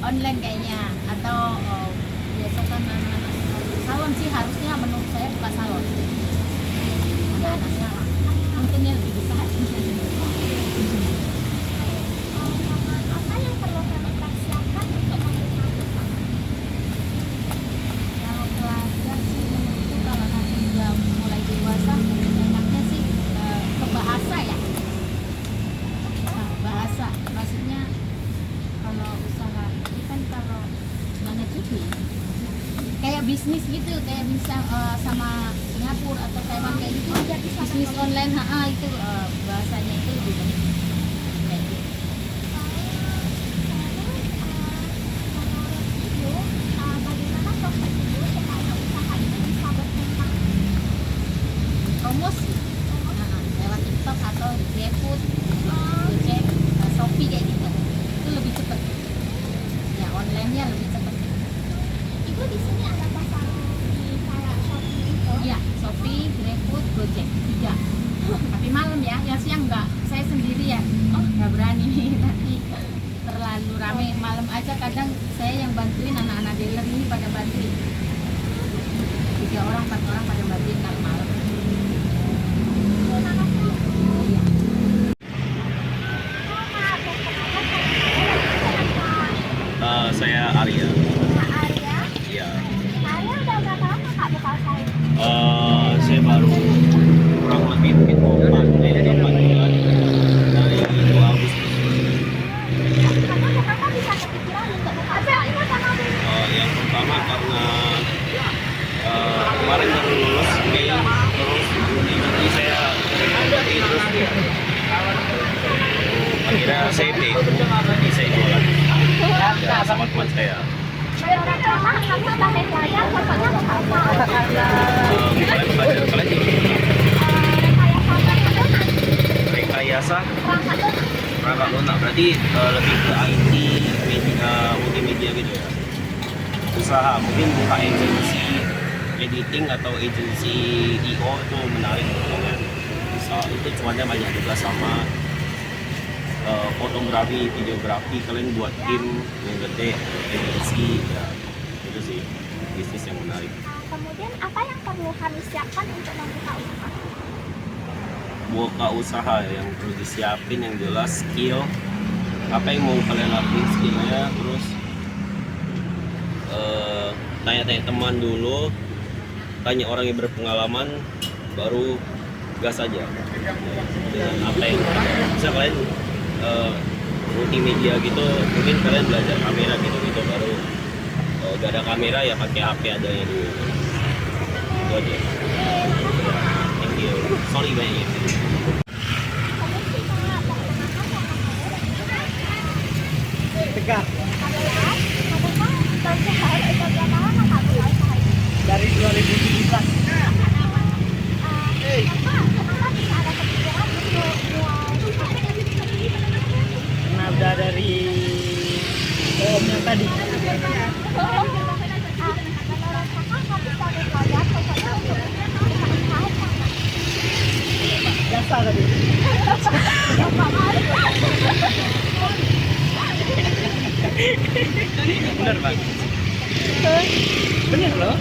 Online kayaknya, atau besok kan anak-anak salon sih harusnya menurut saya buka salon. Anak-anak salon. Untungnya lebih besar. apa yang perlu kami persiapkan untuk membuka usaha? Kalau pelajar sih menurutku kalau nanti udah mulai dewasa enaknya sih ke bahasa ya. Bahasa maksudnya kalau usaha ini kan kalau mana cuti kayak bisnis gitu, kayak bisa sama Singapura atau Taiwan kayak gitu, bisnis online itu bahasanya itu lebih baik kayak gitu. Bagaimana prospek itu supaya usaha ini bisa berkembang? Promosi lewat TikTok atau GrabFood, Gojek, Shopee kayak gitu, itu lebih cepat ya, online-nya lebih cepat. Ibu di sini ada pasar di kayak Shopee itu? Iya, Shopee, GrabFood, Gojek, 3. Tapi malam ya, yang siang enggak, saya sendiri ya, nggak berani nanti terlalu ramai. Malam aja kadang saya yang bantuin, anak-anak dealer ini pada bantuin, 3 orang 4 orang pada bantuin kalau malam. Iya. Saya Arya. Arya? Iya. Arya udah berapa lama kak buka usaha ini? Saya baru kurang lebih mungkin 8 bulan dari 2 Agustus. Kenapa bisa kepikiran untuk buka usaha ini? Yang pertama karena kemarin baru lulus Mei, terus Juni nanti saya terus akhirnya saya pay, jadi saya jualan ya, sama teman saya. Kami sebagai pelajar, contohnya buka usaha. Kalian belajar kalian rekayasa perangkat lunak, berarti lebih ke IT, media, multimedia gitu ya. Usaha mungkin buka agensi editing atau agensi IO itu menarik kan. Itu cuannya banyak juga, sama fotografi, videografi, kalian buat tim yang gede, agensi ya, itu sih bisnis yang menarik. Kemudian apa yang perlu kami siapkan untuk membuka usaha? Buka usaha yang perlu disiapin yang jelas skill. Apa yang mau kalian lakuin skillnya, terus tanya-tanya teman dulu, tanya orang yang berpengalaman, baru gas aja dengan apa yang bisa kalian multimedia gitu. Mungkin kalian belajar kamera gitu baru gak ada kamera ya pakai HP adanya dulu, itu aja. Thank you, sorry banyak. Tegak. Dari 2017. Karena udah dari om yang tadi. Jasa tadi. Bener Pak. Bener loh.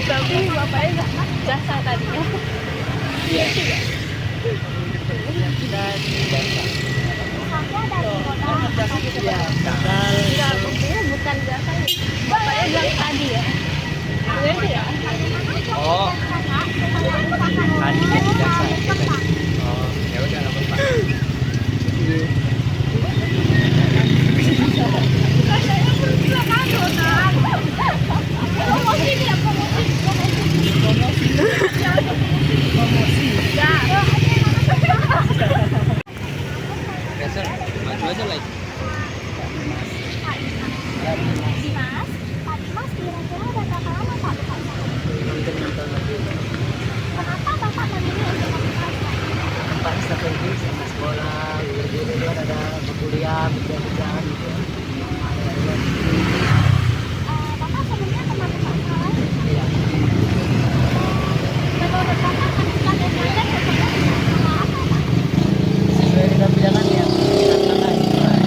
Tapi bapaknya nggak jasa tadinya. Iya. Dan jasa. Dari modal. Iya. Modal. Enggak, buktinya bukan jasa. Bapaknya bilang tadi ya. Iya ya. Oh, tadi jadi jasa. Oh, ya udah nggak apa-apa. Dasar, maju aja lagi. Mas, kira-kira udah berapa lama Pak buka usaha? Kenapa Bapak memilih untuk membuka usaha? Pak strategi sama sekolah, guru-guru ada berkuliah, kerjaan gitu. Bapak sebelumnya pernah buka usaha lain? Iya. Menurut Bapak keuntungan dan modal sesuai dengan usaha apa Pak? Sesuai dengan bidang yang kita lakukan.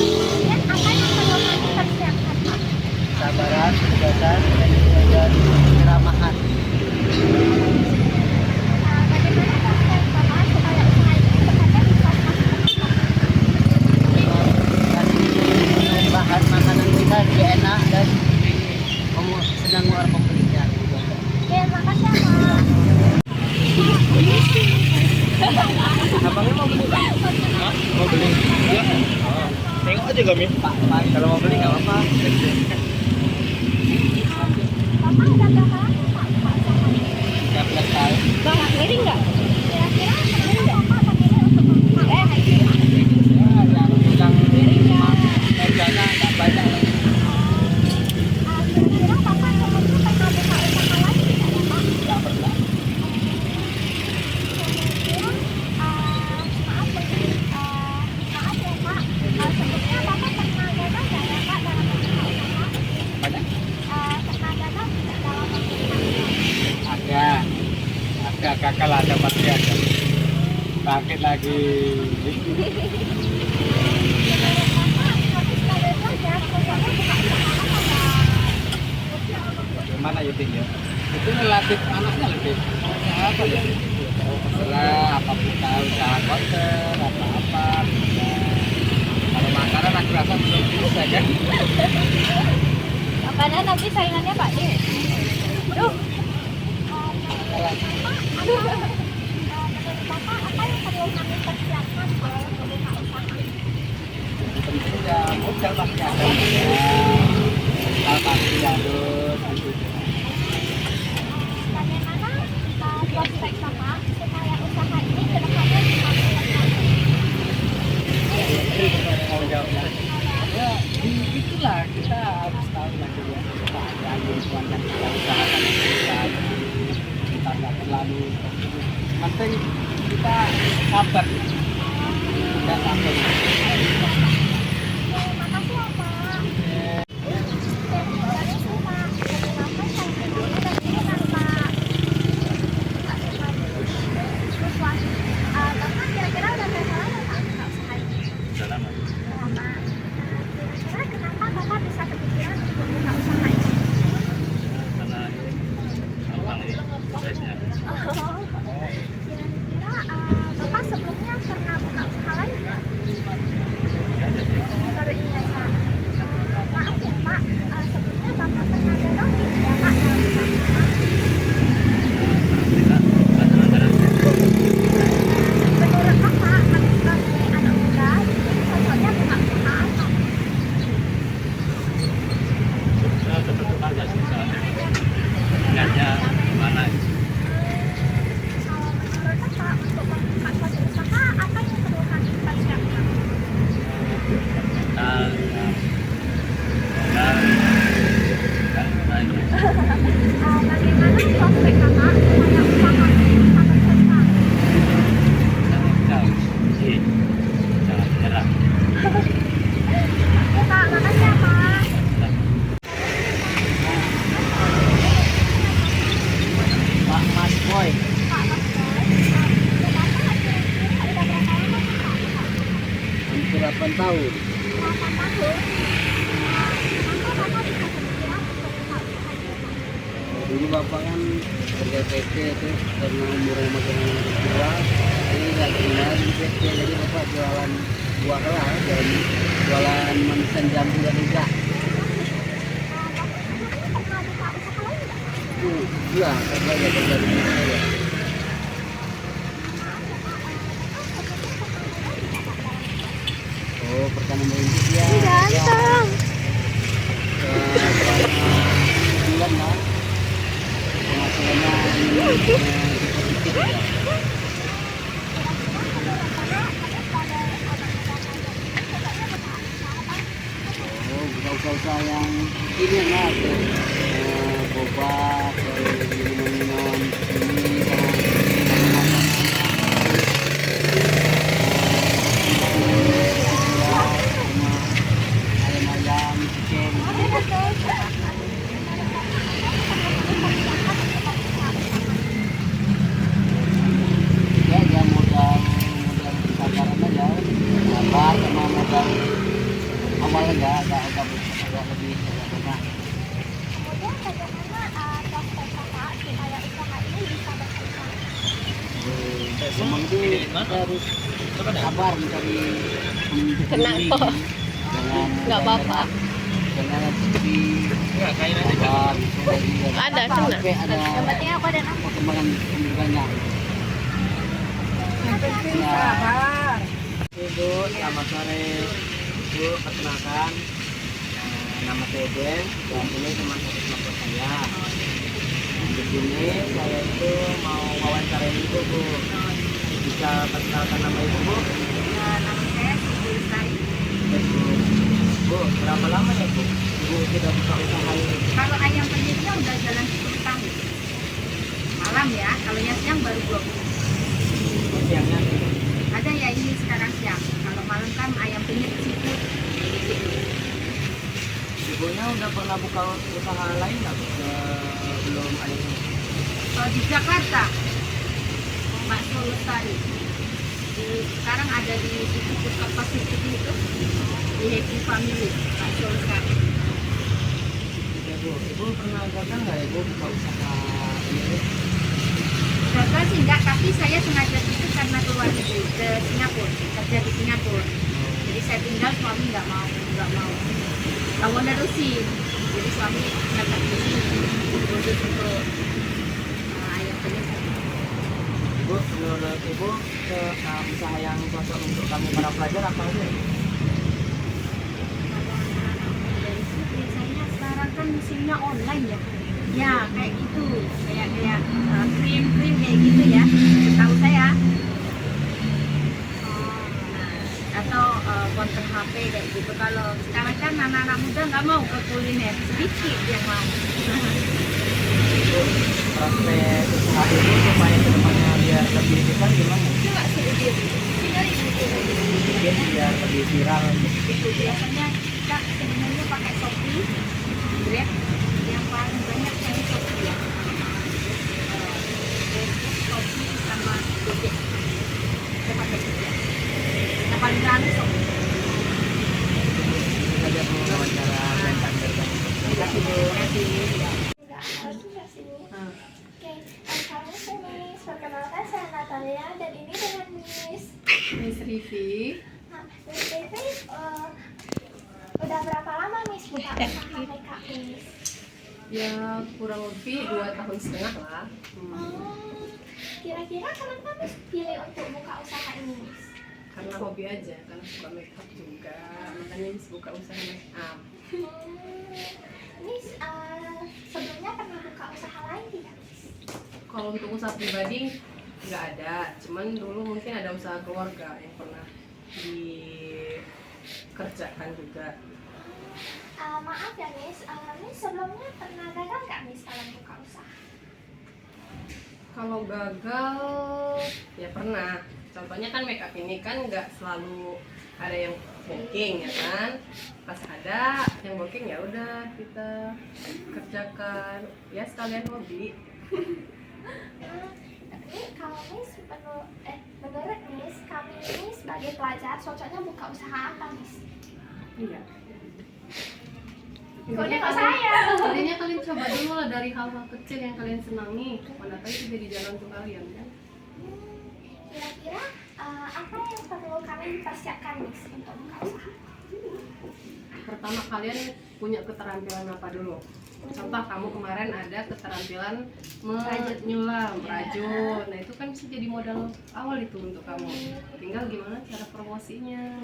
Kemudian apa yang perlu kami persiapkan Pak? Sabaran, ketegasan, dan keramahan. Bagaimana proses Bapak supaya usaha ini sebenarnya bisa Dari bahan makanan kita lebih enak dan sedang luar pembelinya. Oke, makasih ya Pak. Abangnya mau beli Pak? Hah? Mau beli? Iya. Oh. Tengok aja kami. Pak, kalau mau beli nggak apa-apa. Bapak udah berapa lama Pak buka usaha ini? 13 tahun. Bang, miring nggak? Kira-kira kenapa Bapak memilih untuk membuka usaha ini? Yang bilang harganya nggak banyak. Kira-kira Bapak sebelumnya pernah buka usaha lain tidak ya Pak? Nggak pernah. Kemudian, maaf ya Pak, sebelumnya Bapak pernah gagal nggak ya Pak dalam membuka usaha? Banyak. Pernah gagal tidak dalam membuka usaha? Ada gagal ada pasti ada. Bangkit lagi. Gimana Yudin ya? Itu relatif anaknya lebih apa ya? Terserah apapun tahu usaha konser apa-apa. Kalau makanan aku rasa belum bisa kan? Makanan nanti saingannya Pak D. Aduh. Menurut Bapak apa yang perlu kami persiapkan dalam membuka usaha? Tentu ya modal pasti ada. Modal pasti harus. Bagaimana prospek Bapak supaya usaha ini ke depannya bisa berkembang? Mau jawabnya. Ya, itulah kita harus tahu lagi ya. Kita ada lingkungan yang kita usahakan kita nggak terlalu. Penting kita sabar. Kita sabar. Makasih ya Pak. Bapak kira-kira udah berapa lama Pak buka usaha ini? Udah lama. Lama. Kira-kira kenapa Bapak bisa kepikiran untuk membuka usaha ini? Karena Dulu bapak kan kerja PT itu karena umurnya makin tua, ini nggak tinggal di PT, jadi bapak jualan buah lah, jadi jualan manisan jambu dan juga. Iya, kerja di mana? Oh, pertama merintis ya. Ganteng. Bulan lah. Penghasilannya dikit-dikit ya. Oh, usaha-usaha yang ini lah, boba, minum-minum ini ayam-ayam, chicken. Ya, dia modal kesabaran aja, sabar sama modal awal aja, agak lebih banyak. Kemudian bagaimana prospek kakak supaya usaha ini bisa berkembang? Memang itu harus sabar mencari Kena kok. Nggak apa-apa. jangan seperti sabar, Ada, kena. Yang penting aku dan aku. perkembangan pendidikannya. Yang penting sabar. Ibu, selamat sore. Ibu, perkenalkan, nama saya Ben, dan ini teman satu saya. Di sini saya itu mau wawancara ibu, Bu. Bisa perkenalkan nama ibu, Bu? Nama saya Ibu Lestari. Bu, berapa lama ya, Bu? Ibu sudah buka usaha ini? Kalau ayam penyetnya udah jalan 10 tahun. Malam ya, kalau yang siang baru 20. Siangnya? Ada ya ini sekarang siang. Kalau malam kan ayam penyet seafood. Ibunya udah pernah buka usaha lain nggak, Bu? Belum ada. Di Jakarta, bakso Lestari. Sekarang ada di situ Pusat Pasifik itu, di Happy Family, bakso Lestari. Ya, Bu. Ibu pernah gagal nggak ya, Bu, buka usaha ini? Gagal sih enggak, tapi saya sengaja itu karena keluar negeri ke Singapura, kerja di Singapura. Jadi saya tinggal, suami nggak mau kamu nerusin. Jadi suami datang ke sini khusus untuk ayam penyet. Ibu, menurut Ibu usaha yang cocok untuk kami para pelajar apa aja? Biasanya sekarang kan musimnya online ya. Ya kayak gitu, kayak krim kayak gitu ya. Tahu saya. Atau konten HP kayak gitu. Kalau sekarang kan anak-anak muda nggak mau ke kuliner, sedikit yang mau. Prospek usaha ini supaya kedepannya biar lebih besar gimana? Coba sedikit. Mungkin biar lebih viral. Itu biasanya kita sebenarnya pakai Shopee, Grab, yang paling banyak saya Shopee ya. Shopee sama Gojek. Saya pakai tiga. Yang paling rame Shopee. Kita lihat wawancara dan tanya. Terima kasih, Bu. Oke, sekarang saya Miss. Perkenalkan saya Natalia dan ini dengan Miss Rivi. Nah, Miss Rivi, udah berapa lama Miss buka usaha makeup Miss? Ya kurang lebih 2,5 tahun lah. Kira-kira kenapa Miss pilih untuk buka usaha ini Miss? Karena hobi aja, karena suka makeup juga, makanya Miss buka usaha makeup. Miss, sebelumnya pernah buka usaha lain tidak Miss? Kalau untuk usaha pribadi nggak ada, cuman dulu mungkin ada usaha keluarga yang pernah dikerjakan juga. Maaf ya Miss, Miss sebelumnya pernah gagal nggak Miss dalam buka usaha? Kalau gagal ya pernah. Contohnya kan makeup ini kan nggak selalu ada yang booking ya kan. Pas ada yang booking ya udah kita kerjakan. Ya sekalian hobi. Tapi kalau Miss menurut Miss, kami ini sebagai pelajar cocoknya buka usaha apa Miss? Iya. Kok nengok saya? Intinya kalian coba dulu lah dari hal-hal kecil yang kalian senangi. Mana tahu itu jadi jalan untuk kalian kan. Kira-kira apa yang perlu kami persiapkan nih untuk buka usaha? Pertama kalian punya keterampilan apa dulu? Contoh kamu kemarin ada keterampilan menyulam, merajut. Nah itu kan bisa jadi modal awal itu untuk kamu. Tinggal gimana cara promosinya.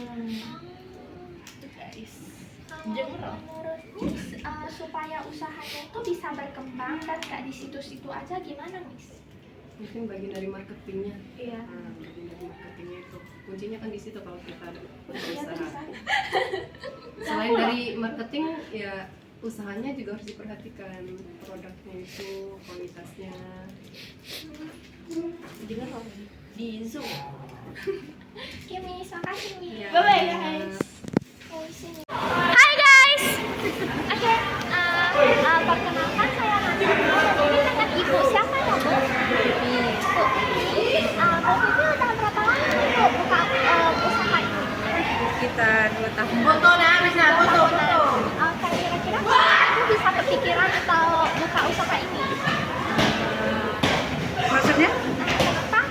Guys, menurutmu supaya usahanya itu bisa berkembang dan gak di situ-situ aja gimana, Miss? Mungkin bagian dari marketingnya. Iya. Bagian dari marketingnya itu kuncinya kan di situ kalau kita berusaha. Selain dari marketing ya usahanya juga harus diperhatikan, produknya itu kualitasnya. Dengar loh di Zoom. Oke, Miss, makasih Miss. Ya, Bye-bye guys. Hai guys. Oke, perkenalkan saya Nana. Ini dengan ibu siapa ya, Bu? Bu Vivi udah berapa lama nih Bu buka usaha ini? Sekitar 2 tahun. Foto dah, bisa foto. Kira-kira Ibu bisa kepikiran atau buka usaha ini? Maksudnya? Kenapa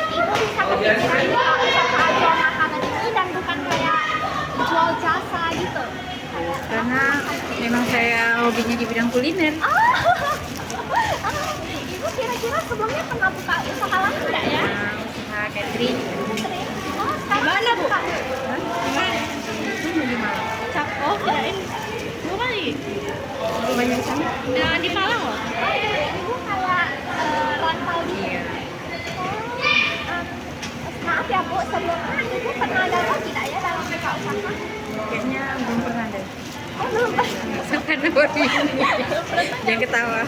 Ibu bisa kepikiran buka usaha jual makanan ini dan bukan kayak jual jasa gitu? Karena memang saya hobinya di bidang kuliner. Ibu kira-kira sebelumnya pernah buka usaha lain nggak ya? Usaha catering. Oh, sekarang Bu? Oh, kirain. Bu kali. Banyak sana. Nah, di Malang loh. Ibu kayak rantau gitu. Maaf ya Bu, sebelumnya Ibu pernah gagal tidak ya dalam buka usaha? Kayaknya belum pernah deh. Oh, belum pernah. Karena baru ini. Jangan ketawa.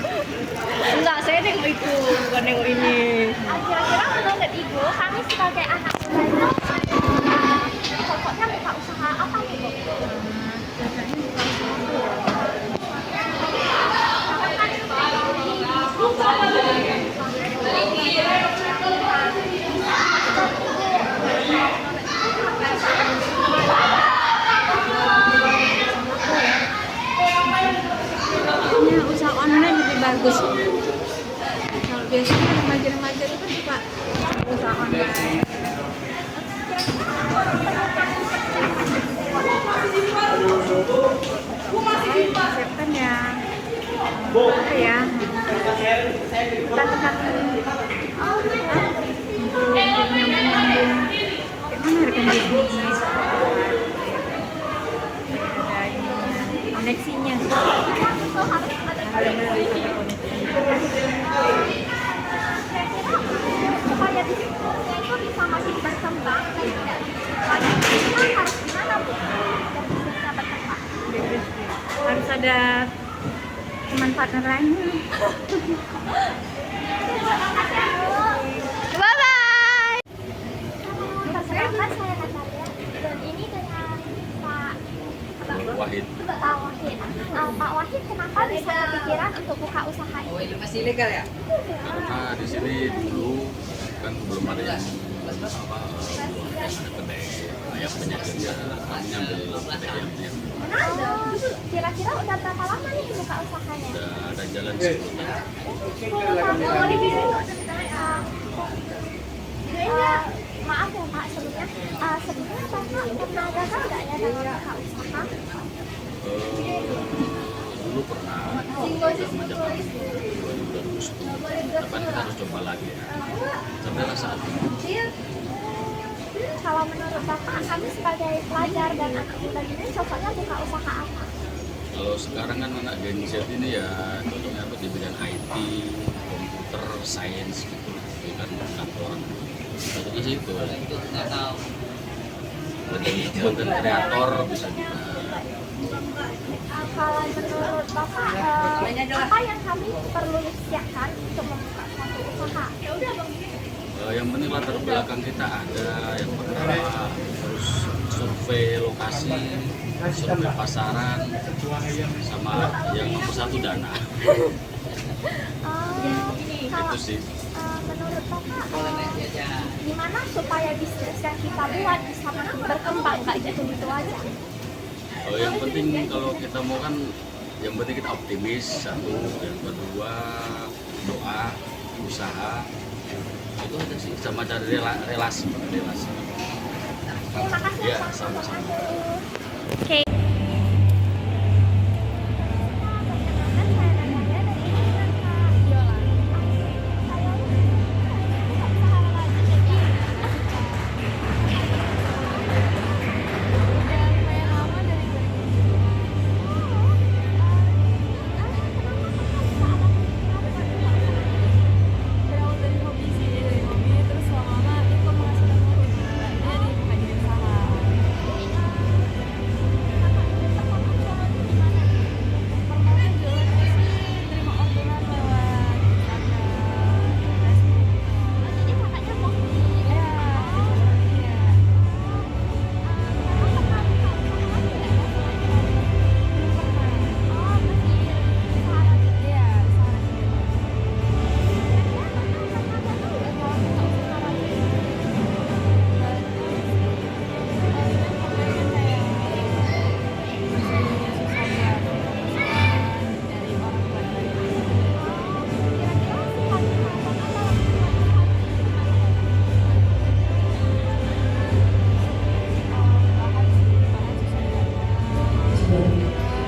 Enggak, saya nengok itu, bukan nengok ini. Kira-kira menurut Ibu, kami sebagai anak muda itu pokoknya buka usaha apa nih Bu? Usaha online lebih bagus. Kalau biasanya remaja-remaja itu kan suka usaha online. Siapkan ya. Apa ya? Kita tekan gimana rekan bisnis? Koneksinya. Supaya bisnisnya itu bisa makin berkembang dan tidak lagi kita harus gimana Bu? Dan bisnisnya berkembang. Harus ada teman partner lain. Bye-bye. Perkenalkan saya Natalia dan ini dengan Pak Wahid. Pak Wahid. Pak Wahid kenapa bisa kepikiran untuk buka usaha ini? Oh, ini masih legal ya? Karena di sini dulu kan belum ada yang ada kedai ayam penyajian, kami ngambil kedai ayamnya. Kira-kira udah berapa lama nih buka usahanya? Udah ada jalan 10 tahun. Maaf ya Pak, sebelumnya Bapak pernah gagal nggak ya dalam buka usaha? Dulu pernah zaman 2010, tapi kita harus coba lagi ya. Sampailah saat ini. Kalau menurut Bapak, kami sebagai pelajar dan anak muda ini cocoknya buka usaha apa? Kalau sekarang kan anak Gen Z ini ya contohnya apa di bidang IT, komputer, sains gitu, bukan kantoran. Contohnya sih itu. Jadi konten kreator bisa juga. Kalau menurut Bapak, apa yang kami perlu siapkan untuk membuka suatu usaha? Yang penting latar belakang kita ada, yang pertama terus survei lokasi, survei pasaran, sama yang nomor 1 dana. Itu sih. Menurut Bapak, gimana supaya bisnis yang kita buat bisa berkembang nggak gitu-gitu aja? Yang penting kalau kita mau kan, yang penting kita optimis, satu, yang kedua doa, usaha, itu aja sih, sama cari relasi. Ya, sama-sama. Oke.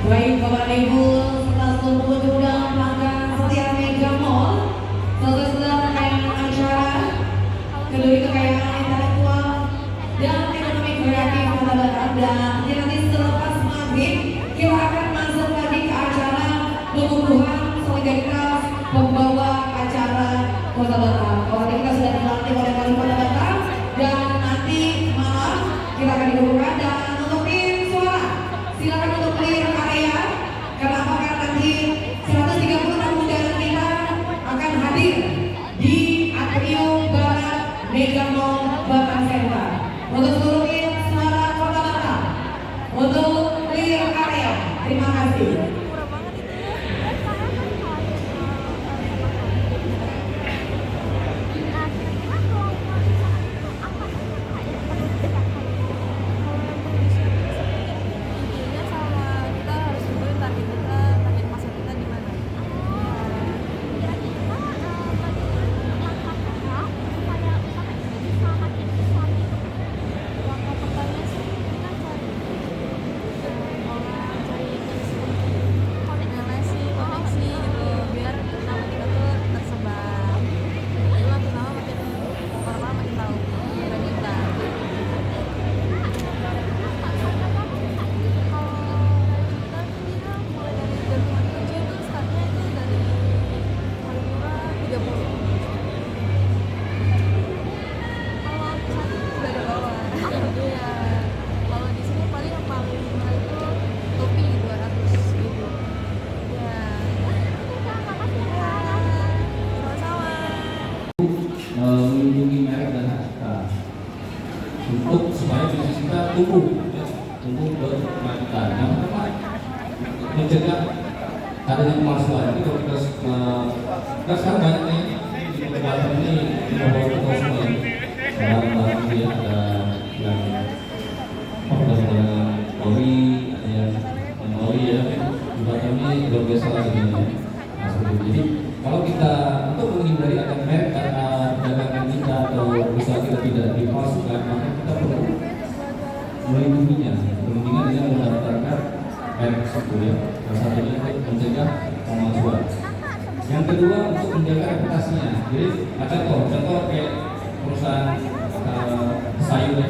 Baik Bapak Ibu, serta seluruh pengunjung pelanggan setia Mega Mall, saudara-saudara rangkaian acara kedua kekayaan intelektual dan ekonomi kreatif Kota Batam, dan nanti selepas maghrib kita akan masuk lagi ke acara pengukuhan solidaritas pembawa acara Kota Batam. Kalau kita sudah dilatih oleh Wali Kota Batam, dan nanti malam kita akan dikukuhkan. Dan untuk tim suara, silakan untuk clear area, karena apakah nanti 130 tamu undangan kita akan hadir di atrium barat Mega Mall Batam Center. Untuk seluruh tim suara Kota Batam, untuk clear area, terima kasih. melindungi merek dan hak cipta untuk supaya bisnis kita tumbuh berkelanjutan. Yang pertama, mencegah adanya pemalsuan. Jadi kalau kita sekarang banyaknya di Batam ini membawa semua barang-barang dia ada yang barang ori, ada yang ori ya. Di Batam ini luar biasa sebenarnya. Nah, seperti itu. Jadi kalau kita untuk menghindari ada merek dagangan kita atau usaha kita tidak dipalsukan, maka kita perlu melindunginya dengan mendaftarkan merek tersebut ya. Salah satunya untuk mencegah pemalsuan. Yang kedua untuk menjaga reputasinya. Jadi contoh kayak perusahaan sayur ya.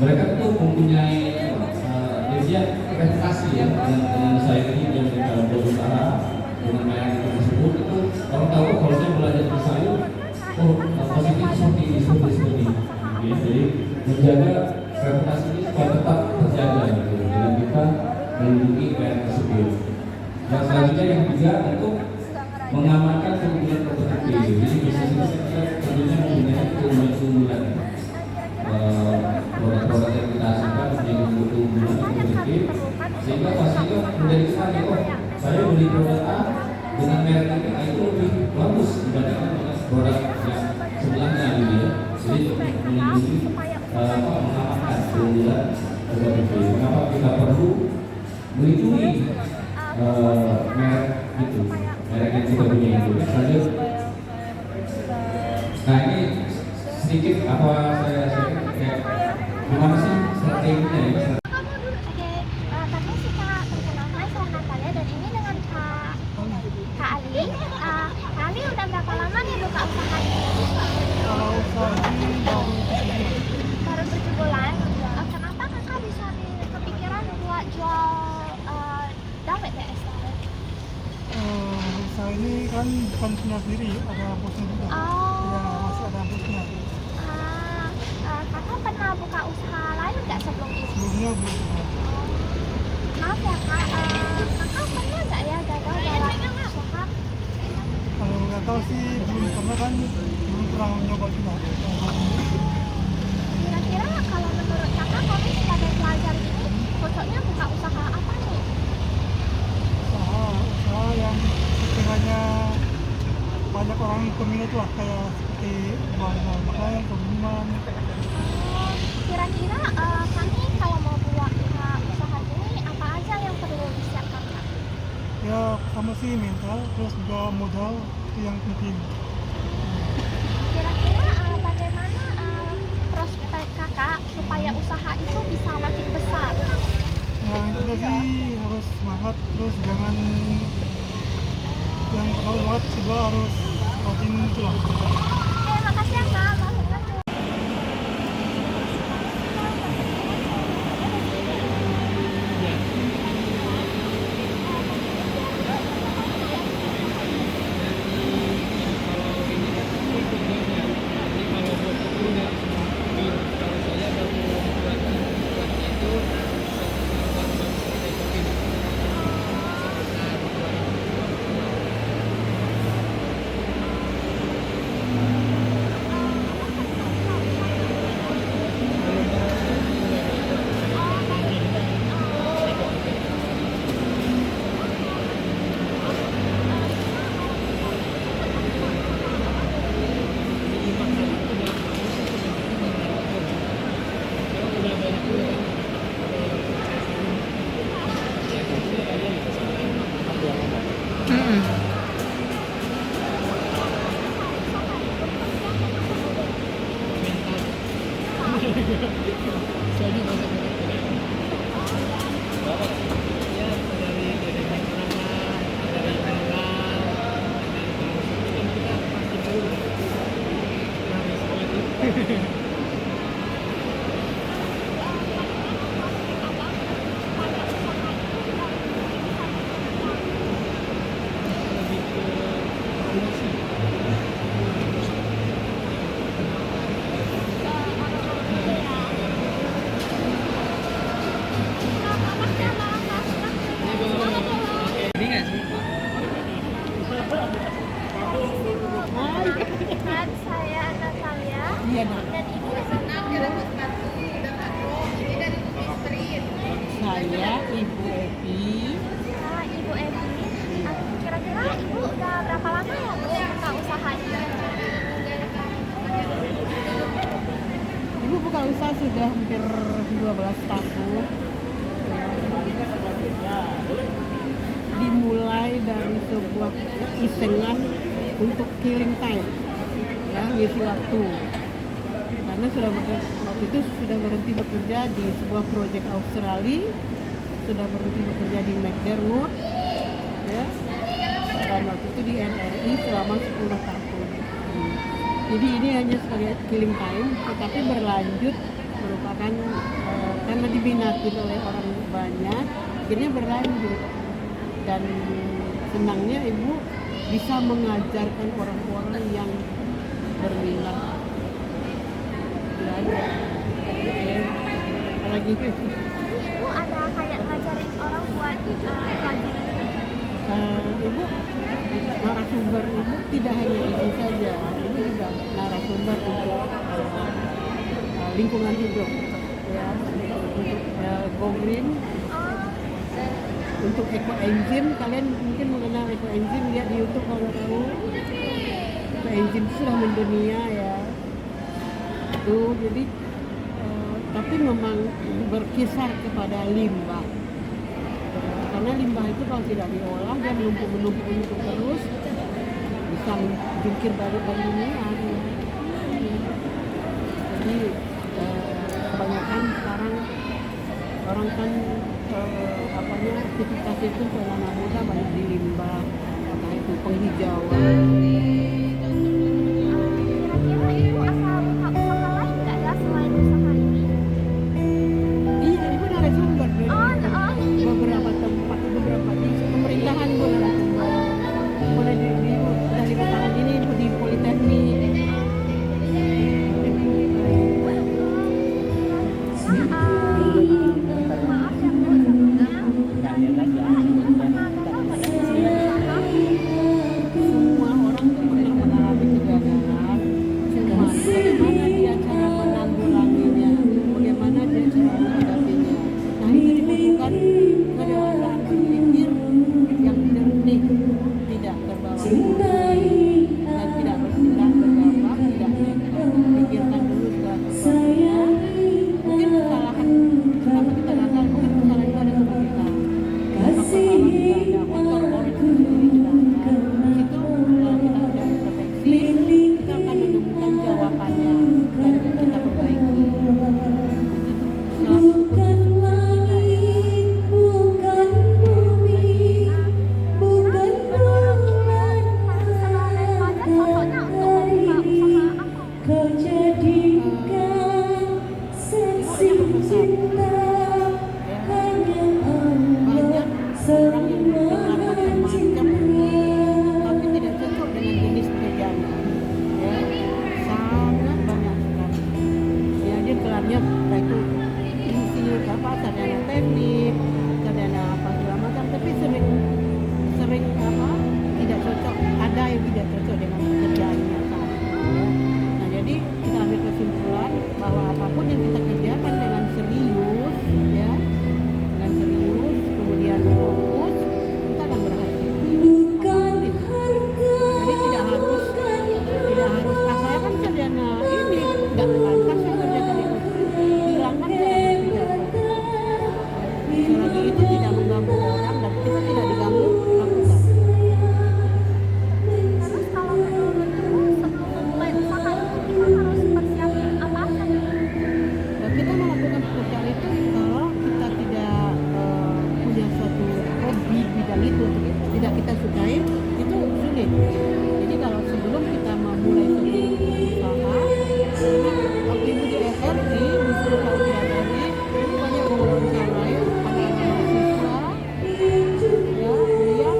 Mereka itu mempunyai reputasi ya dengan sayur ini yang mereka berusaha dengan merek tersebut. Itu kalau tahu kalau saya belajar di sayur, positif seperti ini. Jadi menjaga reputasi ini supaya tetap terjaga gitu, dengan kita melindungi merek tersebut. Dan selanjutnya yang ketiga untuk mengamankan keunggulan kompetitif. Jadi bisnis ini kita tentunya mempunyai keunggulan. Produk-produk yang kita hasilkan menjadi keunggulan kompetitif, sehingga pastinya menjadi kesannya saya beli produk A dengan merek ini itu lebih bagus dibandingkan dengan produk yang sebelahnya gitu ya. Jadi melindungi mengamankan keunggulan kompetitif. Kenapa merek itu, merek yang kita punya itu. Lanjut. Nah ini sedikit apa saya kayak gimana sih strateginya ya? Kami suka perkenalkan saya Natalia dan ini dengan Kak Ali. Kak Ali udah berapa lama nih buka usaha ini? Kalau usaha ini Baru 7 bulan. Kenapa kakak bisa kepikiran buat jual dawet ya Esther? usaha ini kan bukan punya sendiri, ada bosnya juga. Ya, masih ada bosnya. Kakak pernah buka usaha lain nggak sebelum ini? Sebelumnya belum pernah. Maaf ya kak, kakak pernah nggak ya gagal dalam usaha? Kalau gagal sih belum pernah, kan belum pernah nyoba juga. Kira-kira kalau menurut kakak, kami sebagai pelajar ini cocoknya buka usaha apa nih? Usaha yang sekiranya banyak orang peminat lah, kayak seperti jual makanan, pengumuman. Kira-kira kami kalau mau buat usaha ini apa aja yang perlu disiapkan kak? Ya pertama sih mental, terus juga modal itu yang penting. Kira-kira bagaimana prospek kakak supaya usaha itu bisa makin besar? Nah itu sih harus semangat, terus jangan yang terlalu semangat juga harus rajin itu lah. Oke, makasih ya kak. Perkenalkan, saya Natalia dan ini Saya Ibu Evi. Ibu Evi. Kira-kira Ibu udah berapa lama ya Bu buka usaha ini? Ibu buka usaha sudah hampir 12 tahun. Dimulai dari sebuah isengan untuk killing time, ya, ngisi waktu. Karena waktu itu sudah berhenti bekerja di sebuah proyek Australia, sudah berhenti bekerja di McDermott, ya, dan waktu itu di NRI selama 10 tahun. Jadi ini hanya sebagai killing time, tetapi berlanjut merupakan karena diminati oleh orang banyak, akhirnya berlanjut. Dan senangnya Ibu bisa mengajarkan orang-orang yang berminat belajar. Apalagi Ibu ada kayak ngajarin orang buat rajin. Ibu narasumber Ibu tidak hanya itu saja, Ibu juga narasumber untuk lingkungan hidup, ya, untuk Go Green. Untuk Eco Engine, kalian mungkin mengenal Eco Engine, lihat di YouTube kalau tahu. Eco Engine sudah mendunia ya. Itu jadi tapi memang berkisar kepada limbah. Karena limbah itu kalau tidak diolah dia menumpuk terus, bisa jungkir balik ke dunia. Jadi kebanyakan sekarang orang kan aktivitas itu selama muda banyak di limbah, entah itu penghijauan. Kira-kira ibu asal buka usaha lain nggak ya selain usaha ini? Iya, ibu dari sumber dari beberapa tempat, beberapa di pemerintahan ibu dari sumber. Mulai dari Batangan ini ibu di Politeknik. Semua orang tuh pernah mengalami kegagalan, cuma bagaimana dia cara menanggulanginya, bagaimana dia cara menghadapinya. Nah itu dibutuhkan kedewasaan berpikir yang jernih, tidak terbawa emosi dan tidak bertindak gegabah, tidak memikirkan dulu segala sesuatunya. Mungkin kesalahan kenapa kita gagal, mungkin kesalahan itu ada sama kita. Faktor alam juga ada, faktor orang itu sendiri juga ada. Itu kalau kita sudah introspeksi, kita akan menemukan jawabannya dan kita perbaiki. Itu salah satu kunci orang yang berpengalaman macam-macam tapi tidak cocok dengan jenis pekerjaannya, ya sangat banyak sekali. Ya dia kelarnya itu insinyur apa, sarjana teknik, sarjana apa segala macam, tapi sering tidak cocok, ada yang tidak cocok dengan pekerjaannya. Nah jadi kita ambil kesimpulan bahwa apapun yang kita kerjakan dengan serius, ya dengan serius, kemudian fokus, kita akan berhasil. Jadi tidak harus saya kan sarjana ini, nggak pantas saya kerjakan itu, hilangkan saya tidak. Selagi itu tidak mengganggu orang dan kita tidak diganggu, lakukan. Terus kalau menurutmu sebelum memulai usaha itu kita harus persiapin apa saja? Nah, kita melakukan pekerjaan itu kalau kita tidak punya suatu hobi bidang itu, tidak kita sukai, itu sulit. Jadi kalau sebelum kita memulai suatu usaha, waktu itu di SRI, di sekolah di SRI, itu banyak mewawancarai anak-anak mahasiswa, ya, kuliah,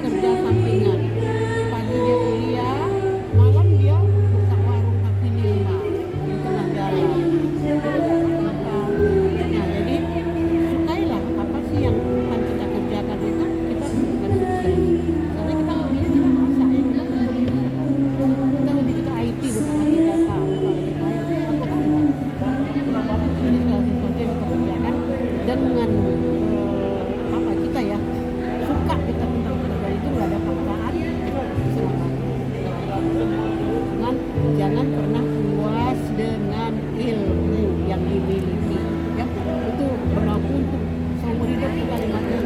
kerja sampingan. Pagi dia kuliah, malam dia buka warung kaki lima di tengah jalan. Nah, jadi sukailah apa sih yang akan kita kerjakan itu, kita akan sukses. Karena kita hobinya kita masak, ya kita hobi masak. Kita hobi kita IT, bukan lagi data, bukan lagi IT, apa kan? Jadi segala sesuatu yang kita kerjakan dengan kita ya suka kita tentang pekerjaan itu, nggak ada paksaan, silakan. Jangan pernah puas dengan ilmu yang dimiliki, ya itu berlaku untuk seumur hidup itu kalimatnya.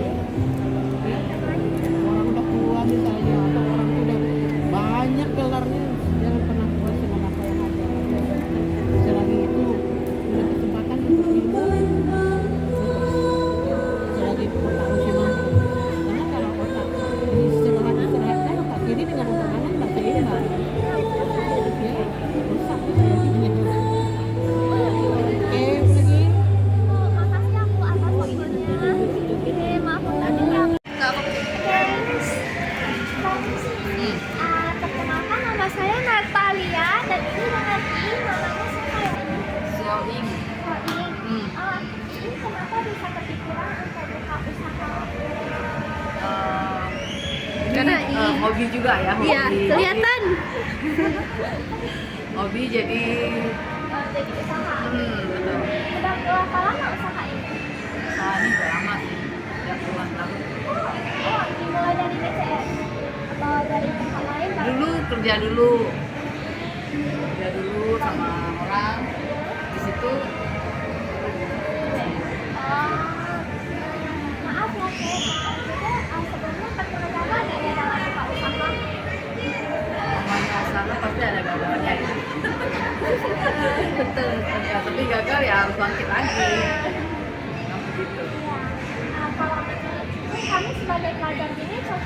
Ya. Orang udah tua misalnya atau orang udah banyak gelarnya, jangan pernah puas dengan apa yang ada. Selagi itu punya kesempatan untuk ilmu, selagi otak masih mampu. Karena kalau otak diistirahatkan, otak kiri dengan otak kanan nggak seimbang. Ya, rusak gitu. Oke, lagi. Makasih aku atas waktunya. Maaf tadi yang perkenalkan nama saya Natalia dan ini mengerti namanya siapa ya? Xiaoying. Ini kenapa bisa kepikiran untuk buka usaha? Karena hobi juga ya, hobi. Iya, kelihatan. Hobi jadi Jadi usaha. betul. Udah berapa lama usaha ini? Usaha ini udah lama sih, udah puluhan tahun. Oh, dimulai dari BCS atau dari tempat lain? Dulu kerja dulu sama orang di situ. Maaf ya, Kak.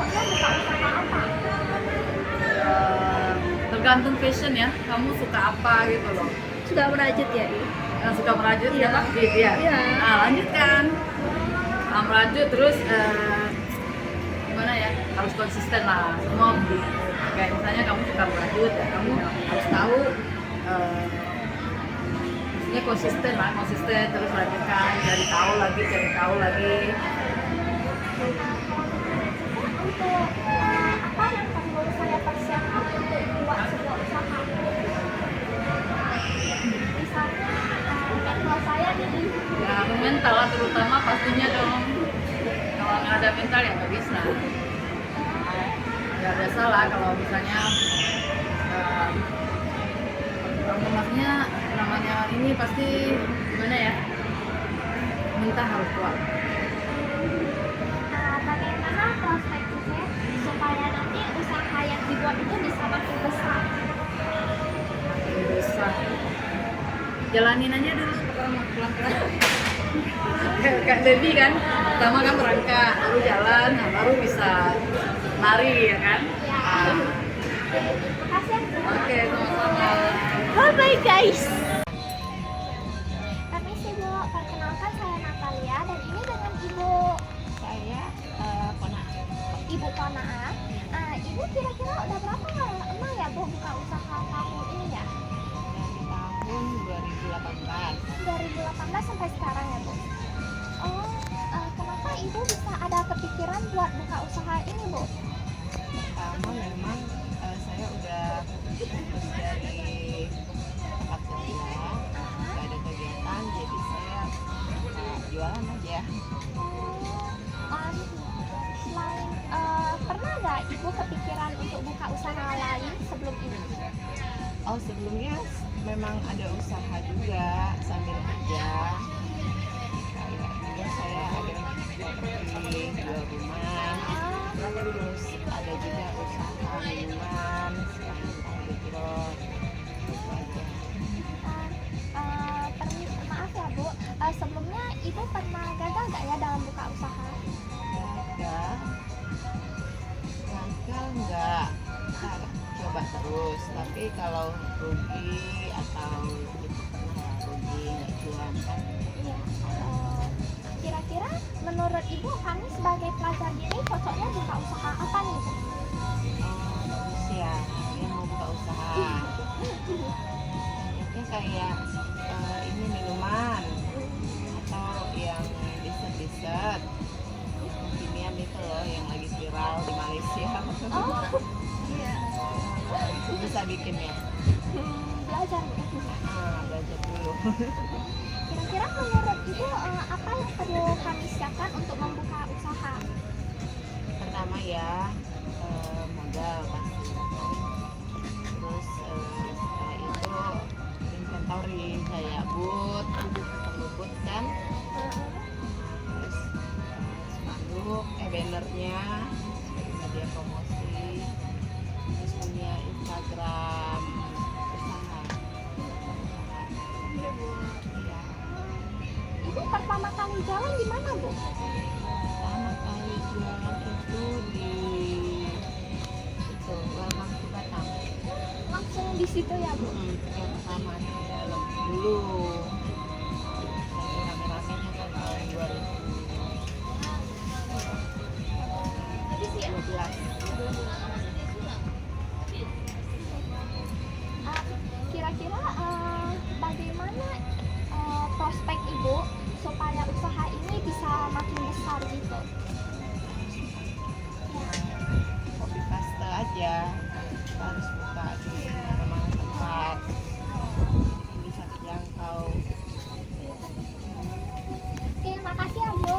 cocoknya buka usaha apa? Tergantung fashion ya, kamu suka apa gitu loh. Suka merajut ya? Yang suka merajut Iya. ya Pak? Iya. Nah, lanjutkan. Merajut terus gimana ya? Harus konsisten lah. Semua kayak misalnya kamu suka merajut ya, kamu harus tahu maksudnya konsisten lah, konsisten terus lanjutkan, cari tahu lagi. Untuk apa yang perlu saya persiapkan untuk buat sebuah usaha? Misalnya mental saya nih. Ya, mental lah terutama pastinya dong. Kalau nggak ada mental ya nggak bisa. Ya biasa lah kalau misalnya maksudnya namanya ini pasti gimana ya, mental harus kuat. Bagaimana prospeknya supaya nanti usaha yang dibuat itu bisa makin besar? Makin besar. Jalanin aja dulu pelan-pelan. Kak Debbie kan, pertama kan berangkat, baru jalan, nah baru bisa lari ya kan? Oke, sama-sama. Bye guys. Permisi Bu, perkenalkan saya Natalia dan ini dengan Ibu saya Ibu Konaa. Ibu kira-kira udah berapa lama ya Bu buka usaha tahun ini ya? Dari tahun 2018 sampai sekarang ya Bu. Oh, kenapa Ibu bisa ada kepikiran buat buka usaha ini Bu? Pertama memang saya udah dari tempat kerja, nggak ada kegiatan, jadi saya jualan aja. Selain pernah nggak Ibu kepikiran untuk buka usaha lain sebelum ini? Oh, sebelumnya memang ada usaha juga sambil kerja. Kayak juga saya ada seperti jual rumah, terus ada juga usaha minuman, Maaf ya Bu, sebelumnya Ibu pernah gagal nggak ya dalam buka usaha? Gagal enggak, kita coba terus, tapi kalau rugi atau itu pernah rugi nggak cuan kan. Iya. Kira-kira menurut Ibu kami sebagai pelajar ini cocoknya buka usaha apa nih Bu? Bagus ya, dia mau buka usaha. Itu kayak ini minuman atau yang dessert kekinian itu loh yang lagi viral di Malaysia. Oh, iya. Itu bisa bikin ya. Belajar. Belajar dulu. Kira-kira menurut Ibu apa yang perlu kami siapkan untuk membuka usaha? Pertama ya modal pasti. Terus setelah itu inventory kayak perlu boot kan. Terus spanduk, bannernya, media promosi, terus punya Instagram usaha. Iya. Ibu pertama kali jalan di mana Bu? Pertama kali jualan itu di Welcome to Batam. Langsung di situ ya Bu? Yang pertama di dalam dulu. Rame-ramenya kan tahun 2012. Kira-kira bagaimana prospek Ibu supaya usaha ini bisa makin besar gitu? Copy paste aja, kita harus buka di mana-mana tempat bisa dijangkau. Oke, makasih ya Bu.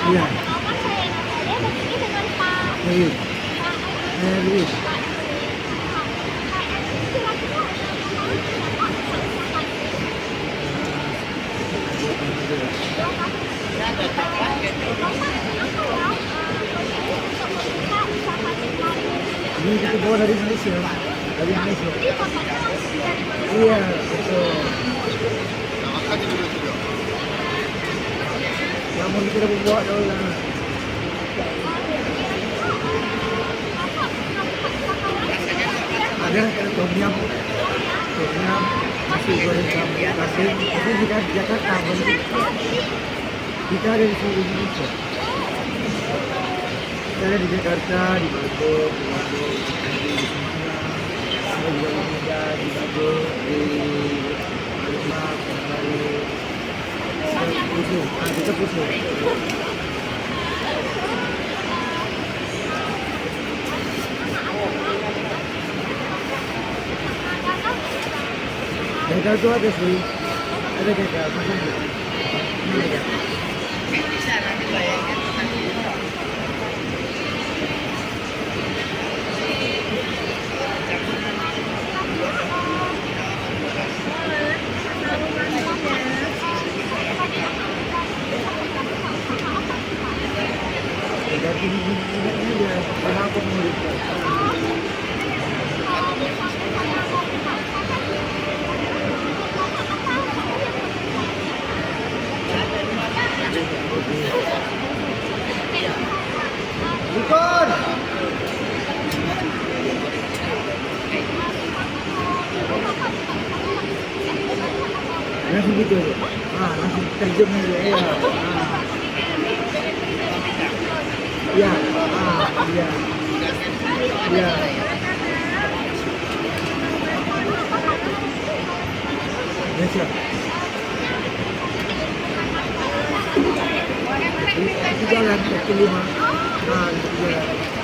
Iya. Perkenalkan saya Natalia dan ini dengan Pak Luis. Luis. Ini kita bawa dari Malaysia. Dari Malaysia. Iya, betul. Kamu kita bawa dulu. Ada tom yum, nasi goreng kampung kasih. Itu kita di Jakarta, kita ada di seluruh Indonesia. Kita ada di Jakarta, di Bandung, di Semarang, di Bandung, di Palembang, di Pusur. Kita Pusur. Gagal tuh ada sih, ada gagal, Bisa nanti bayangin. Ikon. Langsung gitu aja. Langsung terjun aja ya. Ya, iya. Iya. Biasa. Di jalan kaki 5. Di jalan.